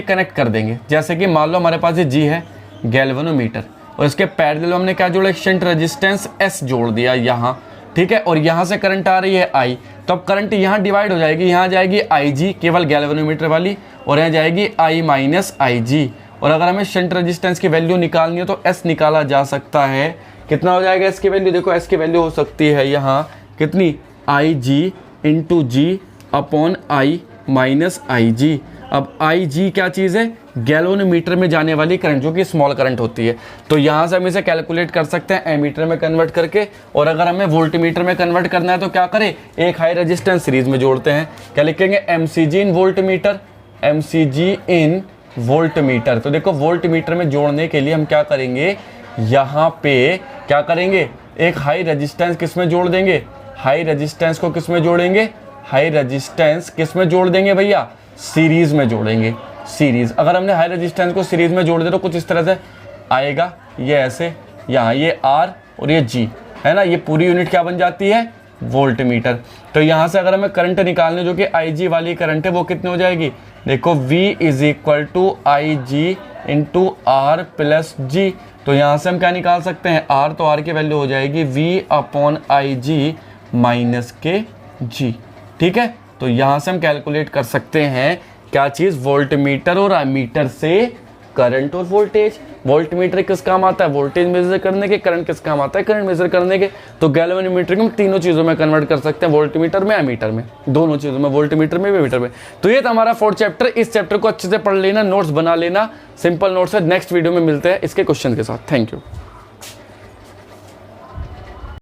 Speaker 1: कनेक्ट कर देंगे। जैसे कि मान लो हमारे पास ये G है गैल्वेनोमीटर, और इसके पैरेलल हमने क्या जोड़ा? शंट रेजिस्टेंस S जोड़ दिया यहाँ, ठीक है। और यहाँ से करंट आ रही है I, तो अब करंट यहाँ डिवाइड हो जाएगी, यहाँ जाएगी IG केवल गैल्वेनोमीटर वाली, और यहाँ जाएगी I माइनस IG। और अगर हमें शंट रेजिस्टेंस की वैल्यू निकालनी है तो S निकाला जा सकता है। कितना हो जाएगा S की वैल्यू? देखो S की वैल्यू हो सकती है यहाँ कितनी? IG into G upon I minus IG। अब IG क्या चीज़ है? गैल्वेनोमीटर में जाने वाली करंट जो कि स्मॉल करंट होती है। तो यहाँ से हम इसे कैलकुलेट कर सकते हैं एमीटर में कन्वर्ट करके, और अगर हमें वोल्टमीटर में कन्वर्ट करना है तो क्या करें, एक हाई रेजिस्टेंस सीरीज में जोड़ते हैं। क्या लिखेंगे, mcg इन वोल्टमीटर, mcg इन वोल्टमीटर। तो देखो वोल्टमीटर में जोड़ने के लिए हम क्या करेंगे, यहाँ पे क्या करेंगे, एक हाई रेजिस्टेंस किस में जोड़ देंगे, हाई रेजिस्टेंस को किस में जोड़ेंगे, हाई रेजिस्टेंस किस में जोड़ देंगे भैया, सीरीज में जोड़ेंगे। सीरीज, अगर हमने हाई रेजिस्टेंस को सीरीज में जोड़ दे तो कुछ इस तरह से आएगा, ये ऐसे, यहाँ ये R और ये G है ना, ये पूरी यूनिट क्या बन जाती है, वोल्टमीटर। तो यहाँ से अगर हमें करंट निकालने जो कि IG वाली करंट है वो कितनी हो जाएगी, देखो V is equal to IG into R plus G। तो यहाँ से हम क्या निकाल सकते हैं, R, तो R की वैल्यू हो जाएगी V अपॉन IG माइनस के G। ठीक है, तो यहाँ से हम कैलकुलेट कर सकते हैं क्या चीज़, वोल्टमीटर और एमीटर से करंट और वोल्टेज। वोल्टमीटर किस काम आता है, वोल्टेज मेजर करने के, करंट किस काम आता है, करंट मेजर करने के। तो गैल्वेनोमीटर को हम तीनों चीज़ों में कन्वर्ट कर सकते हैं, वोल्टमीटर में, एमीटर में, दोनों चीज़ों में, वोल्टमीटर में, एमीटर में। तो ये था हमारा 4th चैप्टर। इस चैप्टर को अच्छे से पढ़ लेना, नोट्स बना लेना, सिंपल नोट्स है। नेक्स्ट वीडियो में मिलते हैं इसके क्वेश्चन के साथ। Thank you.